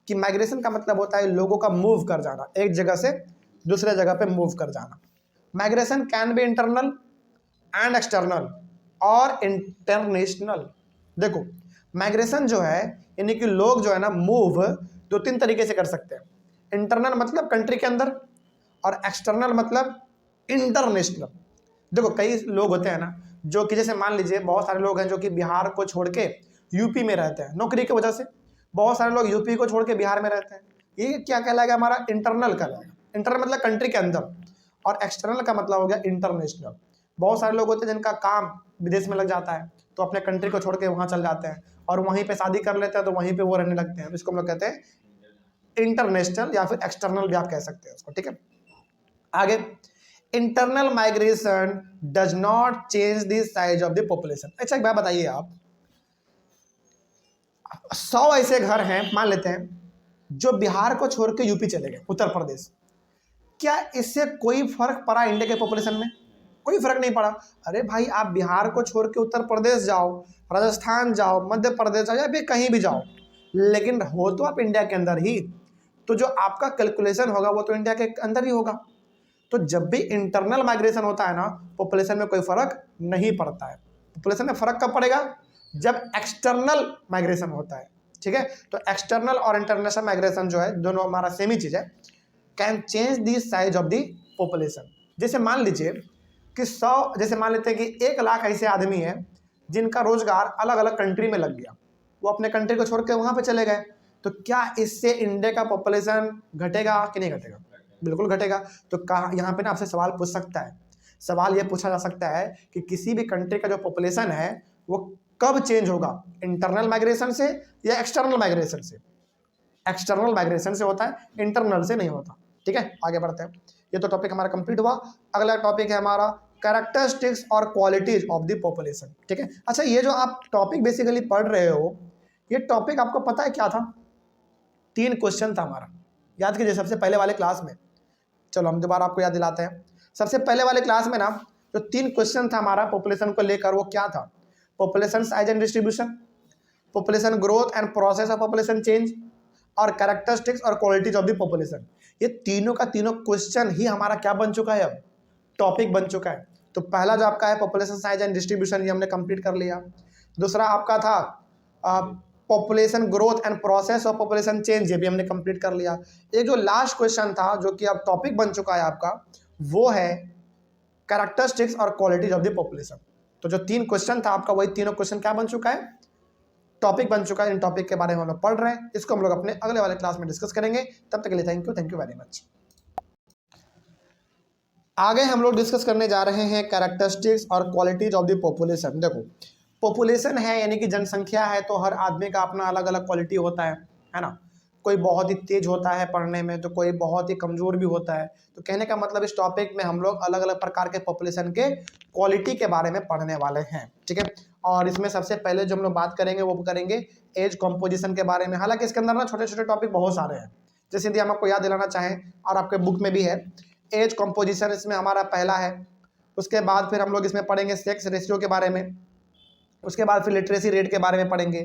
कि माइग्रेशन का मतलब होता है लोगों का मूव कर जाना, एक जगह से दूसरे जगह पे मूव कर जाना। Migration can be internal and external और इंटरनेशनल। देखो, माइग्रेशन जो है यानी कि लोग जो है ना मूव 2-3 तरीके से कर सकते हैं। इंटरनल मतलब कंट्री के अंदर, और एक्सटर्नल मतलब इंटरनेशनल। देखो, कई लोग होते हैं ना जो कि जैसे मान लीजिए बहुत सारे लोग हैं जो कि बिहार को छोड़ के यूपी में रहते हैं नौकरी की वजह से। बहुत सारे लोग यूपी को छोड़ के बिहार में रहते हैं। ये क्या कहलाएगा? हमारा इंटरनल कहलाएगा। इंटरनल मतलब कंट्री के अंदर, और एक्सटर्नल का मतलब हो गया इंटरनेशनल। बहुत सारे लोग होते हैं जिनका काम विदेश में लग जाता है, तो अपने कंट्री को छोड़ के वहाँ चल जाते हैं और वहीं पे शादी कर लेते हैं, तो वहीं पे वो रहने लगते हैं। इसको हम लोग कहते हैं इंटरनेशनल या फिर एक्सटर्नल भी आप कह सकते हैं उसको। ठीक है, आगे, internal migration does not change the size of the population. अच्छा, एक बात बताइए, आप 100 ऐसे घर हैं मान लेते हैं जो बिहार को छोड़ के यूपी चले गए, उत्तर प्रदेश, क्या इससे कोई फर्क पड़ा इंडिया के पॉपुलेशन में? कोई फर्क नहीं पड़ा। अरे भाई, आप बिहार को छोड़ के उत्तर प्रदेश जाओ, राजस्थान जाओ, मध्य प्रदेश जाओ, या फिर कहीं भी जाओ, लेकिन हो तो आप इंडिया के अंदर ही, तो जो आपका कैलकुलेशन होगा वो तो इंडिया के अंदर ही होगा। तो जब भी इंटरनल माइग्रेशन होता है ना, पॉपुलेशन में कोई फर्क नहीं पड़ता है। पॉपुलेशन में फर्क कब पड़ेगा? जब एक्सटर्नल माइग्रेशन होता है, ठीक है। तो एक्सटर्नल और इंटरनेशनल माइग्रेशन जो है दोनों हमारा सेम ही चीज है। Can change the size of the population. जैसे मान लीजिए कि 100, जैसे मान लेते हैं कि 1 लाख ऐसे आदमी है जिनका रोजगार अलग अलग कंट्री में लग गया, वो अपने कंट्री को छोड़ के वहां पे चले गए, तो क्या इससे इंडिया का पॉपुलेशन घटेगा कि नहीं घटेगा? बिल्कुल घटेगा। तो कहा यहाँ पे ना आपसे सवाल पूछ सकता है, सवाल ये पूछा जा सकता है कि किसी भी कंट्री का जो पॉपुलेशन है वो कब चेंज होगा, इंटरनल माइग्रेशन से या एक्सटर्नल माइग्रेशन से? एक्सटर्नल माइग्रेशन से होता है, इंटरनल से नहीं होता। ठीक है, आगे बढ़ते हैं। ये तो टॉपिक हमारा कंप्लीट हुआ। अगला टॉपिक है हमारा कैरेक्टरिस्टिक्स और क्वालिटीज ऑफ द पॉपुलेशन। ठीक है, अच्छा ये जो आप टॉपिक बेसिकली पढ़ रहे हो, ये टॉपिक आपको पता है क्या था? 3 क्वेश्चन था हमारा, याद कीजिए सबसे पहले वाले क्लास में। चलो हम दोबारा आपको याद दिलाते हैं। सबसे पहले वाले क्लास में ना जो 3 क्वेश्चन था हमारा पॉपुलेशन को लेकर, वो क्या था? Population size and distribution, population growth and process of population change, और कैरेक्टरिस्टिक्स और क्वालिटीज ऑफ द पॉपुलेशन। ये तीनों का तीनों क्वेश्चन ही हमारा क्या बन चुका है, अब टॉपिक बन चुका है। तो पहला जो आपका है पॉपुलेशन साइज एंड डिस्ट्रीब्यूशन, ये हमने कंप्लीट कर लिया। दूसरा आपका था population growth and process of population change, ये भी हमने कंप्लीट कर लिया। एक जो लास्ट क्वेश्चन था जो कि अब टॉपिक बन चुका है आपका, वो है कैरेक्टरिस्टिक्स और क्वालिटीज ऑफ द पॉपुलेशन। तो जो 3 क्वेश्चन था आपका, वही तीनों क्वेश्चन क्या बन चुका है, टॉपिक बन चुका है। इन टॉपिक के बारे में हम लोग पढ़ रहे हैं, इसको हम लोग अपने अगले वाले क्लास में डिस्कस करेंगे। तब तक के लिए थैंक यू वेरी मच। आगे हम लोग डिस्कस करने जा रहे हैं कैरेक्टरिस्टिक्स और क्वालिटीज ऑफ द पॉपुलेशन। देखो पॉपुलेशन है यानी कि जनसंख्या है, तो हर आदमी का अपना अलग अलग क्वालिटी होता है ना। कोई बहुत ही तेज होता है पढ़ने में, तो कोई बहुत ही कमज़ोर भी होता है। तो कहने का मतलब इस टॉपिक में हम लोग अलग अलग प्रकार के पॉपुलेशन के क्वालिटी के बारे में पढ़ने वाले हैं। ठीक है, और इसमें सबसे पहले जो हम लोग बात करेंगे वो करेंगे एज कॉम्पोजिशन के बारे में। हालांकि इसके अंदर ना छोटे छोटे टॉपिक बहुत सारे हैं, जैसे यदि हम आपको याद दिलाना चाहें, और आपके बुक में भी है एज कॉम्पोजिशन, इसमें हमारा पहला है। उसके बाद फिर हम लोग इसमें पढ़ेंगे सेक्स रेशियो के बारे में, उसके बाद फिर लिटरेसी रेट के बारे में पढ़ेंगे,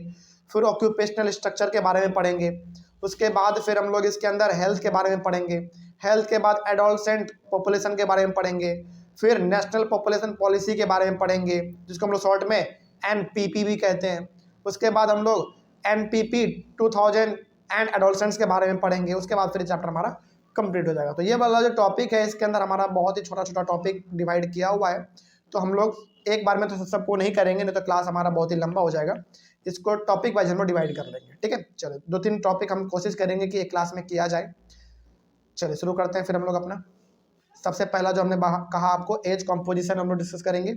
फिर ऑक्यूपेशनल स्ट्रक्चर के बारे में पढ़ेंगे, उसके बाद फिर हम लोग इसके अंदर हेल्थ के बारे में पढ़ेंगे, हेल्थ के बाद एडोलसेंट पॉपुलेशन के बारे में पढ़ेंगे, फिर नेशनल पॉपुलेशन पॉलिसी के बारे में पढ़ेंगे जिसको हम लोग शॉर्ट में एनपीपी भी कहते हैं। उसके बाद हम लोग एनपीपी 2000 एंड एडोलसेंट्स के बारे में पढ़ेंगे। उसके बाद फिर चैप्टर हमारा कंप्लीट हो जाएगा। तो ये वाला जो टॉपिक है इसके अंदर हमारा बहुत ही छोटा छोटा टॉपिक डिवाइड किया हुआ है, तो हम लोग एक बार में तो सबको नहीं करेंगे, नहीं तो क्लास हमारा बहुत ही लंबा हो जाएगा। इसको टॉपिक वाइज हम लोग डिवाइड कर लेंगे। ठीक है, चलो 2-3 टॉपिक हम कोशिश करेंगे कि एक क्लास में किया जाए। चलिए शुरू करते हैं फिर हम लोग अपना। सबसे पहला जो हमने कहा आपको एज कॉम्पोजिशन हम लोग डिस्कस करेंगे।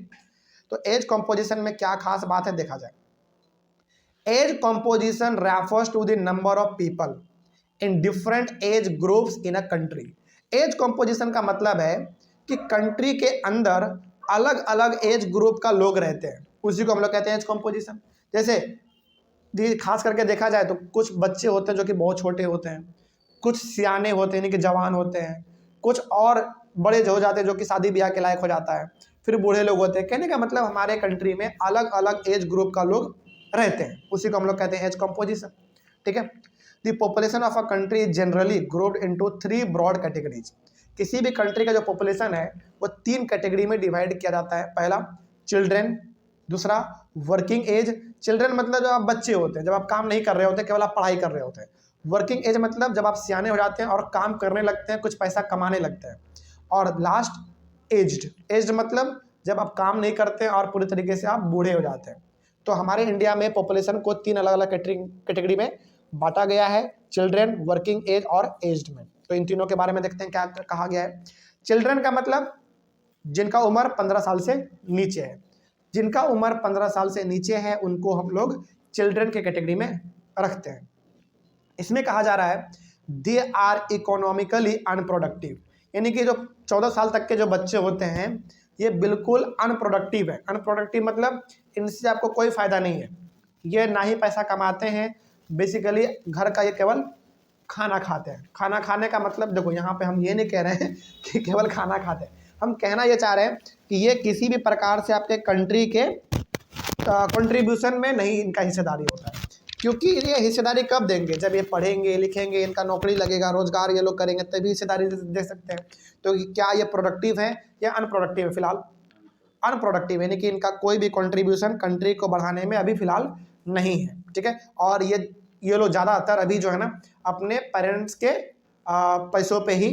तो एज कॉम्पोजिशन में क्या खास बात है देखा जाए। Age composition refers to the number of people in different age groups in a country. Age composition का मतलब है कि कंट्री के अंदर अलग अलग एज ग्रुप का लोग रहते हैं, उसी को हम लोग कहते हैं एज कॉम्पोजिशन। जैसे खास करके देखा जाए तो कुछ बच्चे होते हैं जो कि बहुत छोटे होते हैं, कुछ सियाने होते हैं यानी कि जवान होते हैं, कुछ और बड़े हो जाते हैं जो कि शादी ब्याह के लायक हो जाता है, फिर बूढ़े लोग होते हैं। कहने का मतलब हमारे कंट्री में अलग अलग एज ग्रुप का लोग रहते हैं, उसी को हम लोग कहते हैं एज कॉम्पोजिशन। ठीक है, the population of a country is generally grouped into 3 broad categories. किसी भी कंट्री का जो पॉपुलेशन है वो 3 कैटेगरी में डिवाइड किया जाता है। पहला चिल्ड्रेन, दूसरा वर्किंग एज। चिल्ड्रेन मतलब जब आप बच्चे होते हैं, जब आप काम नहीं कर रहे होते, केवल आप पढ़ाई कर रहे होते हैं। वर्किंग एज मतलब जब आप सियाने हो जाते हैं और काम करने लगते हैं, कुछ पैसा कमाने लगते हैं। और लास्ट एज्ड। एज्ड मतलब जब आप काम नहीं करते हैं और पूरी तरीके से आप बूढ़े हो जाते हैं। तो हमारे इंडिया में पॉपुलेशन को 3 अलग अलग कैटेगरी में बांटा गया है, चिल्ड्रेन, वर्किंग एज और एज्ड में। तो इन तीनों के बारे में देखते हैं क्या कहा गया है। चिल्ड्रेन का मतलब जिनका उम्र 15 साल से नीचे है। जिनका उम्र 15 साल से नीचे है उनको हम लोग चिल्ड्रेन के कैटेगरी में रखते हैं। इसमें कहा जा रहा है दे आर इकोनॉमिकली अनप्रोडक्टिव, यानी कि जो 14 साल तक के जो बच्चे होते हैं ये बिल्कुल अनप्रोडक्टिव है। अनप्रोडक्टिव मतलब इनसे आपको कोई फ़ायदा नहीं है, ये ना ही पैसा कमाते हैं, बेसिकली घर का ये केवल खाना खाते हैं। खाना खाने का मतलब देखो यहाँ पे हम ये नहीं कह रहे हैं कि केवल खाना खाते हैं, हम कहना ये चाह रहे हैं कि ये किसी भी प्रकार से आपके कंट्री के कंट्रीब्यूशन में नहीं इनका हिस्सेदारी होता है। क्योंकि ये हिस्सेदारी कब देंगे, जब ये पढ़ेंगे लिखेंगे, इनका नौकरी लगेगा, रोजगार ये लोग करेंगे, तभी हिस्सेदारी दे सकते हैं। तो क्या ये प्रोडक्टिव है या अनप्रोडक्टिव है? फिलहाल अनप्रोडक्टिव, यानी कि इनका कोई भी कंट्रीब्यूशन कंट्री को बढ़ाने में अभी फिलहाल नहीं है, ठीक है। और ये लोग ज़्यादातर अभी जो है ना अपने पेरेंट्स के पैसों पे ही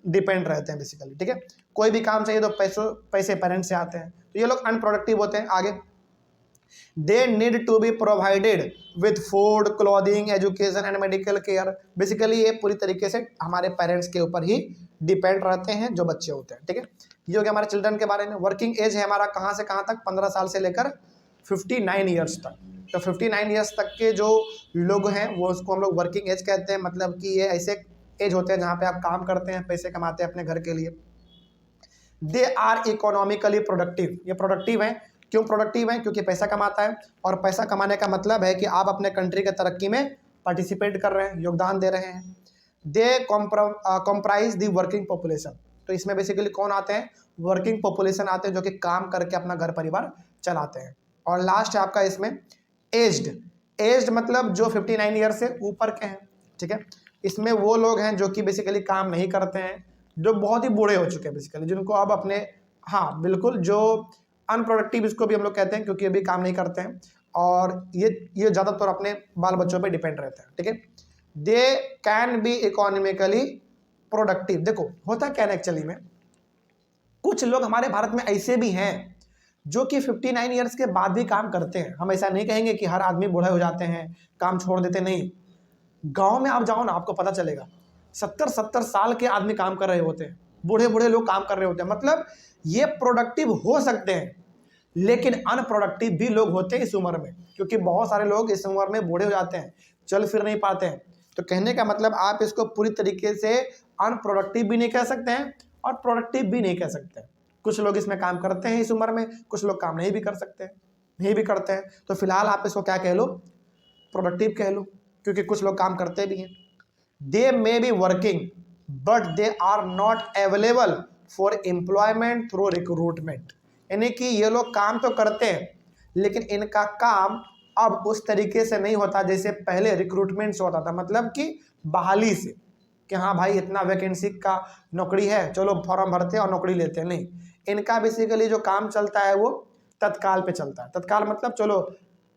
डिपेंड रहते हैं बेसिकली, ठीक है। कोई भी काम चाहिए तो पैसे पेरेंट्स से आते हैं, तो ये लोग अनप्रोडक्टिव होते हैं। आगे, they need to be provided with food, clothing, education and medical care. Basically ये पूरी तरीके से हमारे पेरेंट्स के ऊपर ही डिपेंड रहते हैं जो बच्चे होते हैं, ठीक है। ये हो गया हमारे चिल्ड्रन के बारे में। वर्किंग एज है हमारा कहाँ से कहाँ तक, 15 साल से लेकर 59 ईयर्स तक। तो 59 ईयर्स तक के जो लोग हैं वो उसको हम लोग वर्किंग एज कहते हैं। मतलब कि ये ऐसे एज होते हैं जहाँ पे आप काम करते हैं, पैसे कमाते हैं अपने घर के लिए। दे आर इकोनॉमिकली प्रोडक्टिव, ये प्रोडक्टिव हैं। क्यों प्रोडक्टिव हैं? क्योंकि पैसा कमाता है, और पैसा कमाने का मतलब है कि आप अपने कंट्री के तरक्की में पार्टिसिपेट कर रहे हैं, योगदान दे रहे हैं। दे कॉम्प्राइज द वर्किंग पॉपुलेशन, तो इसमें बेसिकली कौन आते हैं? वर्किंग पॉपुलेशन आते हैं जो कि काम करके अपना घर परिवार चलाते हैं। और लास्ट है आपका इसमें एज्ड। एज्ड मतलब जो 59 ईयर से ऊपर के हैं, ठीक है। इसमें वो लोग हैं जो कि बेसिकली काम नहीं करते हैं, जो बहुत ही बूढ़े हो चुके हैं बेसिकली, जिनको अब अपने, हाँ बिल्कुल, जो अनप्रोडक्टिव इसको भी हम लोग कहते हैं क्योंकि अभी काम नहीं करते हैं, और ये ज़्यादातर अपने बाल बच्चों पे डिपेंड रहते हैं, ठीक है। They can be economically productive. देखो होता क्या है एक्चुअली में, कुछ लोग हमारे भारत में ऐसे भी हैं जो कि 59 ईयर्स के बाद भी काम करते हैं। हम ऐसा नहीं कहेंगे कि हर आदमी बूढ़े हो जाते हैं, काम छोड़ देते, नहीं। गांव में आप जाओ ना, आपको पता चलेगा 70-70 साल के आदमी काम कर रहे होते हैं, बूढ़े बूढ़े लोग काम कर रहे होते हैं। मतलब ये प्रोडक्टिव हो सकते हैं, लेकिन अनप्रोडक्टिव भी लोग होते हैं इस उम्र में, क्योंकि बहुत सारे लोग इस उम्र में बूढ़े हो जाते हैं, चल फिर नहीं पाते हैं। तो कहने का मतलब आप इसको पूरी तरीके से अनप्रोडक्टिव भी नहीं कह सकते हैं और प्रोडक्टिव भी नहीं कह सकते हैं। कुछ लोग इसमें काम करते हैं इस उम्र में, कुछ लोग काम नहीं भी कर सकते हैं, नहीं भी करते हैं। तो फिलहाल आप इसको क्या कह लो? प्रोडक्टिव कह लो, क्योंकि कुछ लोग काम करते भी हैं। They may be working but they are not available for employment through recruitment, यानी कि ये लोग काम तो करते हैं लेकिन इनका काम अब उस तरीके से नहीं होता जैसे पहले रिक्रूटमेंट से होता था। मतलब कि बहाली से, कि हाँ भाई इतना वैकेंसी का नौकरी है, चलो फॉर्म भरते हैं और नौकरी लेते हैं, नहीं। इनका बेसिकली जो काम चलता है वो तत्काल पे चलता है। तत्काल मतलब चलो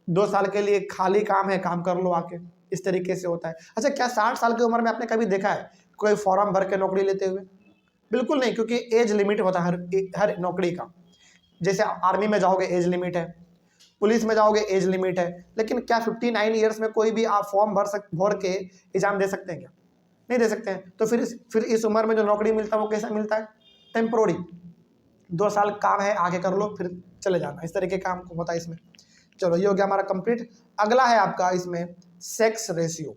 2 साल के लिए खाली काम है, काम कर लो आके, इस तरीके से होता है। अच्छा, क्या 60 साल की उम्र में आपने कभी देखा है कोई फॉर्म भर के नौकरी लेते हुए? बिल्कुल नहीं, क्योंकि एज लिमिट होता है हर नौकरी का। जैसे आर्मी में जाओगे एज लिमिट है, पुलिस में जाओगे एज लिमिट है, लेकिन क्या 59 ईयर्स में कोई भी आप फॉर्म भर के एग्जाम दे सकते हैं? क्या नहीं दे सकते हैं। तो फिर इस उम्र में जो नौकरी मिलता है वो कैसा मिलता है? टेम्पोररी, 2 साल काम है, आगे कर लो फिर चले जाना, इस तरीके काम होता है इसमें। चलो ये हो गया हमारा कंप्लीट। अगला है आपका इसमें सेक्स रेशियो,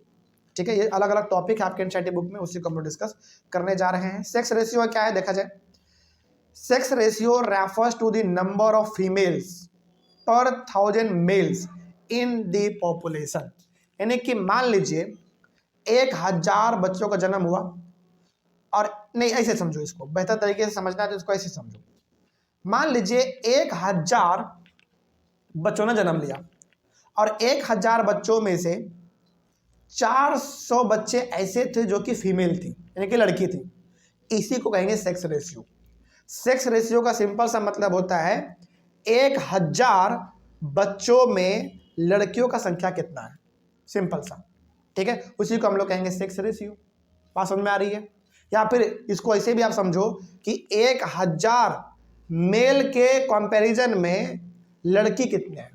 ठीक है। ये अलग अलग टॉपिक है आपके एनसीईआरटी बुक में, उसी को हम लोग डिस्कस करने जा रहे हैं। सेक्स रेशियो क्या है देखा जाए, sex ratio refers to the number of females per 1000 males in the population. यानी कि मान लीजिए 1000 बच्चों का जन्म हुआ, और नहीं ऐसे समझो, इसको बेहतर तरीके से समझना है तो इसको ऐसे समझो। मान लीजिए 1000 बच्चों ने जन्म लिया, और 1000 बच्चों में से 400 बच्चे ऐसे थे जो कि फीमेल थी, यानी कि लड़की थी। इसी को कहेंगे सेक्स रेशियो। सेक्स रेशियो का सिंपल सा मतलब होता है 1000 बच्चों में लड़कियों का संख्या कितना है, सिंपल सा, ठीक है। उसी को हम लोग कहेंगे सेक्स रेशियो। बात समझ में आ रही है? या फिर इसको ऐसे भी आप समझो कि 1000 मेल के कंपैरिजन में लड़की कितने हैं,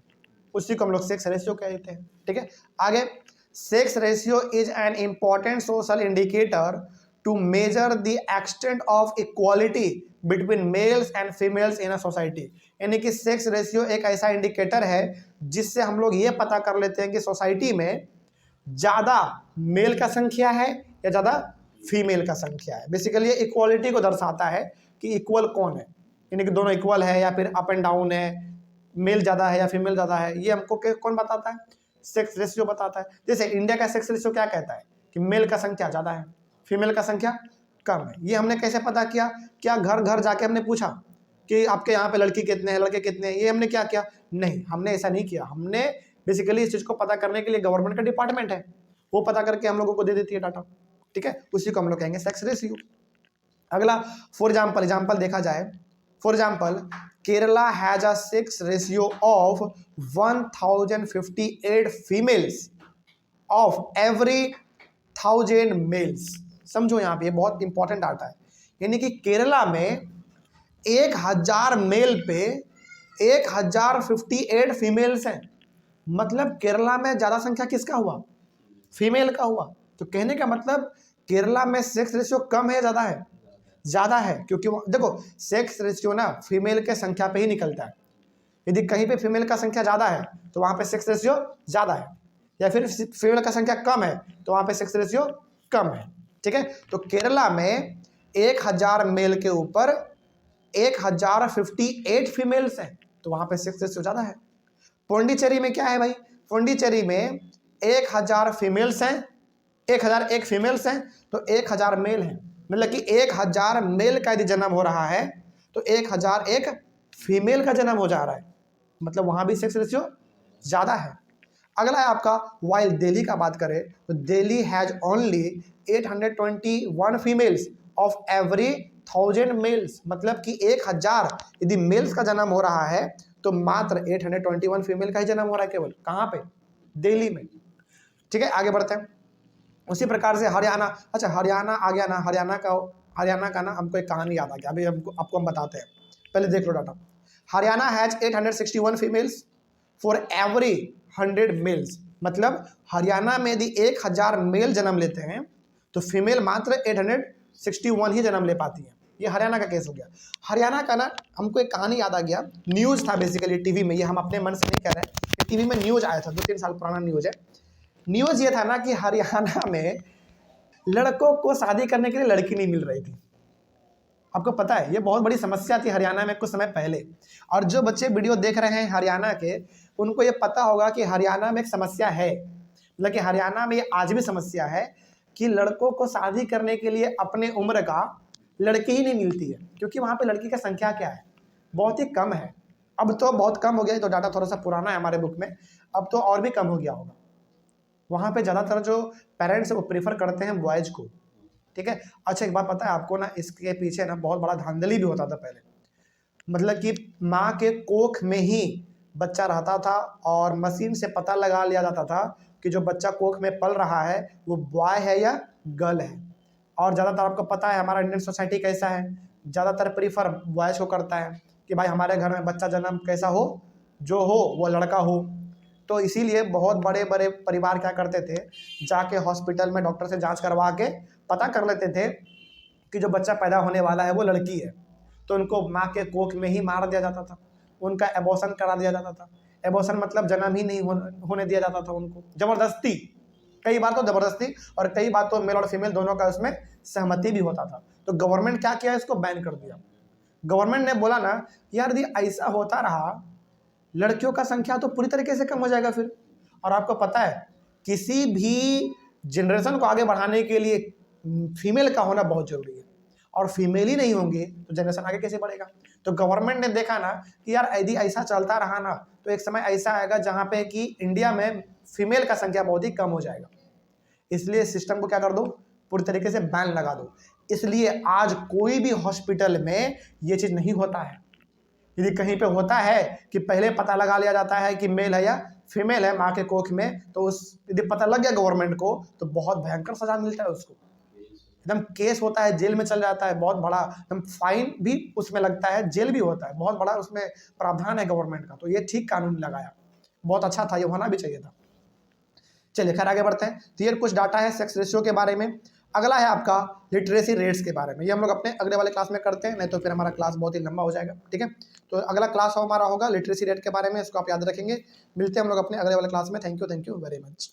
उसी को हम लोग सेक्स रेशियो कहते हैं, ठीक है। आगे, sex ratio is an important social indicator to measure the extent of equality between males and females in a society. यानी कि सेक्स रेशियो एक ऐसा इंडिकेटर है जिससे हम लोग ये पता कर लेते हैं कि सोसाइटी में ज़्यादा मेल का संख्या है या ज़्यादा फीमेल का संख्या है। बेसिकली ये इक्वालिटी को दर्शाता है कि इक्वल कौन है, यानी कि दोनों इक्वल है या फिर अप एंड डाउन है, मेल ज़्यादा है या फीमेल ज़्यादा है। ये हमको कौन बताता है? सेक्स रेशियो बताता है। जैसे इंडिया का सेक्स रेशियो क्या कहता है कि मेल का संख्या ज़्यादा है, फीमेल का संख्या कम है। ये हमने कैसे पता किया? क्या घर घर जाके हमने पूछा कि आपके यहाँ पे लड़की कितने हैं, लड़के कितने हैं? ये हमने क्या किया? नहीं, हमने ऐसा नहीं किया। हमने बेसिकली इस चीज़ को पता करने के लिए गवर्नमेंट का डिपार्टमेंट है, वो पता करके हम लोगों को दे देती है डाटा, ठीक है, उसी को हम लोग कहेंगे सेक्स रेशियो। अगला फॉर एग्जाम्पल देखा जाए, for example Kerala has a sex ratio of 1058 females of every 1000 males. समझो यहाँ पे ये बहुत इंपॉर्टेंट डाटा है, यानी कि केरला में 1000 मेल पे 1058 फीमेल्स हैं, मतलब केरला में ज़्यादा संख्या किसका हुआ, फीमेल का हुआ। तो कहने का मतलब केरला में सेक्स रेशियो कम है, ज़्यादा है, ज़्यादा है, क्योंकि देखो सेक्स रेशियो ना फीमेल के संख्या पे ही निकलता है। यदि कहीं पे फीमेल का संख्या ज़्यादा है तो वहाँ पे सेक्स रेशियो ज़्यादा है, या फिर फीमेल का संख्या कम है तो वहाँ पे सेक्स रेशियो कम है, ठीक है। तो केरला में 1000 मेल के ऊपर 1058 फीमेल्स हैं, तो वहाँ पे सेक्स रेशियो ज़्यादा है। पौंडीचेरी में क्या है भाई, पौंडीचेरी में 1000 फीमेल्स हैं, 1001 फीमेल्स हैं, तो 1000 मेल हैं, मतलब कि 1000 मेल का यदि जन्म हो रहा है तो 1001 फीमेल का जन्म हो जा रहा है, मतलब वहाँ भी सेक्स रेशियो ज़्यादा है। अगला है आपका वाइल दिल्ली का बात करें तो Delhi has only 821 females of every 1000 males, मतलब कि 1000 यदि मेल्स का जन्म हो रहा है तो मात्र 821 फीमेल का ही जन्म हो रहा है, केवल कहाँ पे, दिल्ली में, ठीक है। आगे बढ़ते हैं, उसी प्रकार से हरियाणा, अच्छा हरियाणा आ गया ना, हरियाणा का ना हमको एक कहानी याद आ गया, अभी आपको हम बताते हैं, पहले देख लो data. Haryana has 861 females for every 100 males, मतलब हरियाणा में यदि 1000 मेल जन्म लेते हैं तो फीमेल मात्र 861 ही जन्म ले पाती है। ये हरियाणा का केस हो गया। हरियाणा का ना हमको एक कहानी याद आ गया, न्यूज़ था बेसिकली टीवी में, ये हम अपने मन से नहीं कह रहे हैं, टीवी में न्यूज़ आया था, 2-3 साल पुराना न्यूज़ है। न्यूज़ ये था ना कि हरियाणा में लड़कों को शादी करने के लिए लड़की नहीं मिल रही थी। आपको पता है ये बहुत बड़ी समस्या थी हरियाणा में कुछ समय पहले, और जो बच्चे वीडियो देख रहे हैं हरियाणा के, उनको ये पता होगा कि हरियाणा में एक समस्या है, मतलब कि हरियाणा में ये आज भी समस्या है कि लड़कों को शादी करने के लिए अपने उम्र का लड़की ही नहीं मिलती है, क्योंकि वहाँ पे लड़की की संख्या क्या है, बहुत ही कम है। अब तो बहुत कम हो गया, तो डाटा थोड़ा सा पुराना है हमारे बुक में, अब तो और भी कम हो गया होगा। वहाँ पे ज़्यादातर जो पेरेंट्स वो प्रीफर करते हैं बॉयज़ को, ठीक है। अच्छा एक बात पता है आपको ना, इसके पीछे ना बहुत बड़ा धांधली भी होता था पहले, मतलब कि माँ के कोख में ही बच्चा रहता था और मशीन से पता लगा लिया जाता था कि जो बच्चा कोख में पल रहा है वो बॉय है या गर्ल है। और ज़्यादातर आपको पता है हमारा इंडियन सोसाइटी कैसा है, ज़्यादातर प्रीफर बॉयज़ को करता है कि भाई हमारे घर में बच्चा जन्म कैसा हो, जो हो वो लड़का हो। तो इसीलिए बहुत बड़े बड़े परिवार क्या करते थे, जाके हॉस्पिटल में डॉक्टर से जांच करवा के पता कर लेते थे कि जो बच्चा पैदा होने वाला है वो लड़की है, तो उनको माँ के कोख में ही मार दिया जाता था, उनका एबॉर्शन करा दिया जाता था। एबॉर्शन मतलब जन्म ही नहीं होने दिया जाता था उनको, ज़बरदस्ती, कई बार तो ज़बरदस्ती और कई बार तो मेल और फीमेल दोनों का उसमें सहमति भी होता था। तो गवर्नमेंट क्या किया, इसको बैन कर दिया। गवर्नमेंट ने बोला ना यार यदि ऐसा होता रहा लड़कियों का संख्या तो पूरी तरीके से कम हो जाएगा फिर। और आपको पता है किसी भी जनरेशन को आगे बढ़ाने के लिए फीमेल का होना बहुत जरूरी है, और फीमेल ही नहीं होंगे तो जनरेशन आगे कैसे बढ़ेगा। तो गवर्नमेंट ने देखा ना कि यार यदि ऐसा चलता रहा ना तो एक समय ऐसा आएगा जहाँ पे कि इंडिया में फीमेल का संख्या बहुत ही कम हो जाएगा। इसलिए सिस्टम को क्या कर दो, पूरी तरीके से बैन लगा दो। इसलिए आज कोई भी हॉस्पिटल में ये चीज़ नहीं होता है। यदि कहीं पे होता है कि पहले पता लगा लिया जाता है कि मेल है या फीमेल है माँ के कोख में, तो उस यदि पता लग गया गवर्नमेंट को तो बहुत भयंकर सजा मिलता है उसको, एकदम केस होता है, जेल में चल जाता है, बहुत बड़ा एकदम फाइन भी उसमें लगता है, जेल भी होता है, बहुत बड़ा उसमें प्रावधान है गवर्नमेंट का। तो ये ठीक कानून लगाया, बहुत अच्छा था, ये होना भी चाहिए था। चलिए खैर आगे बढ़ते हैं। तो ये कुछ डाटा है सेक्स रेशियो के बारे में। अगला है आपका लिटरेसी रेट्स के बारे में, ये हम लोग अपने अगले वाले क्लास में करते हैं, नहीं तो फिर हमारा क्लास बहुत ही लंबा हो जाएगा, ठीक है। तो अगला क्लास हमारा होगा लिटरेसी रेट के बारे में, इसको आप याद रखेंगे। मिलते हैं हम लोग अपने अगले वाले क्लास में। Thank you very much.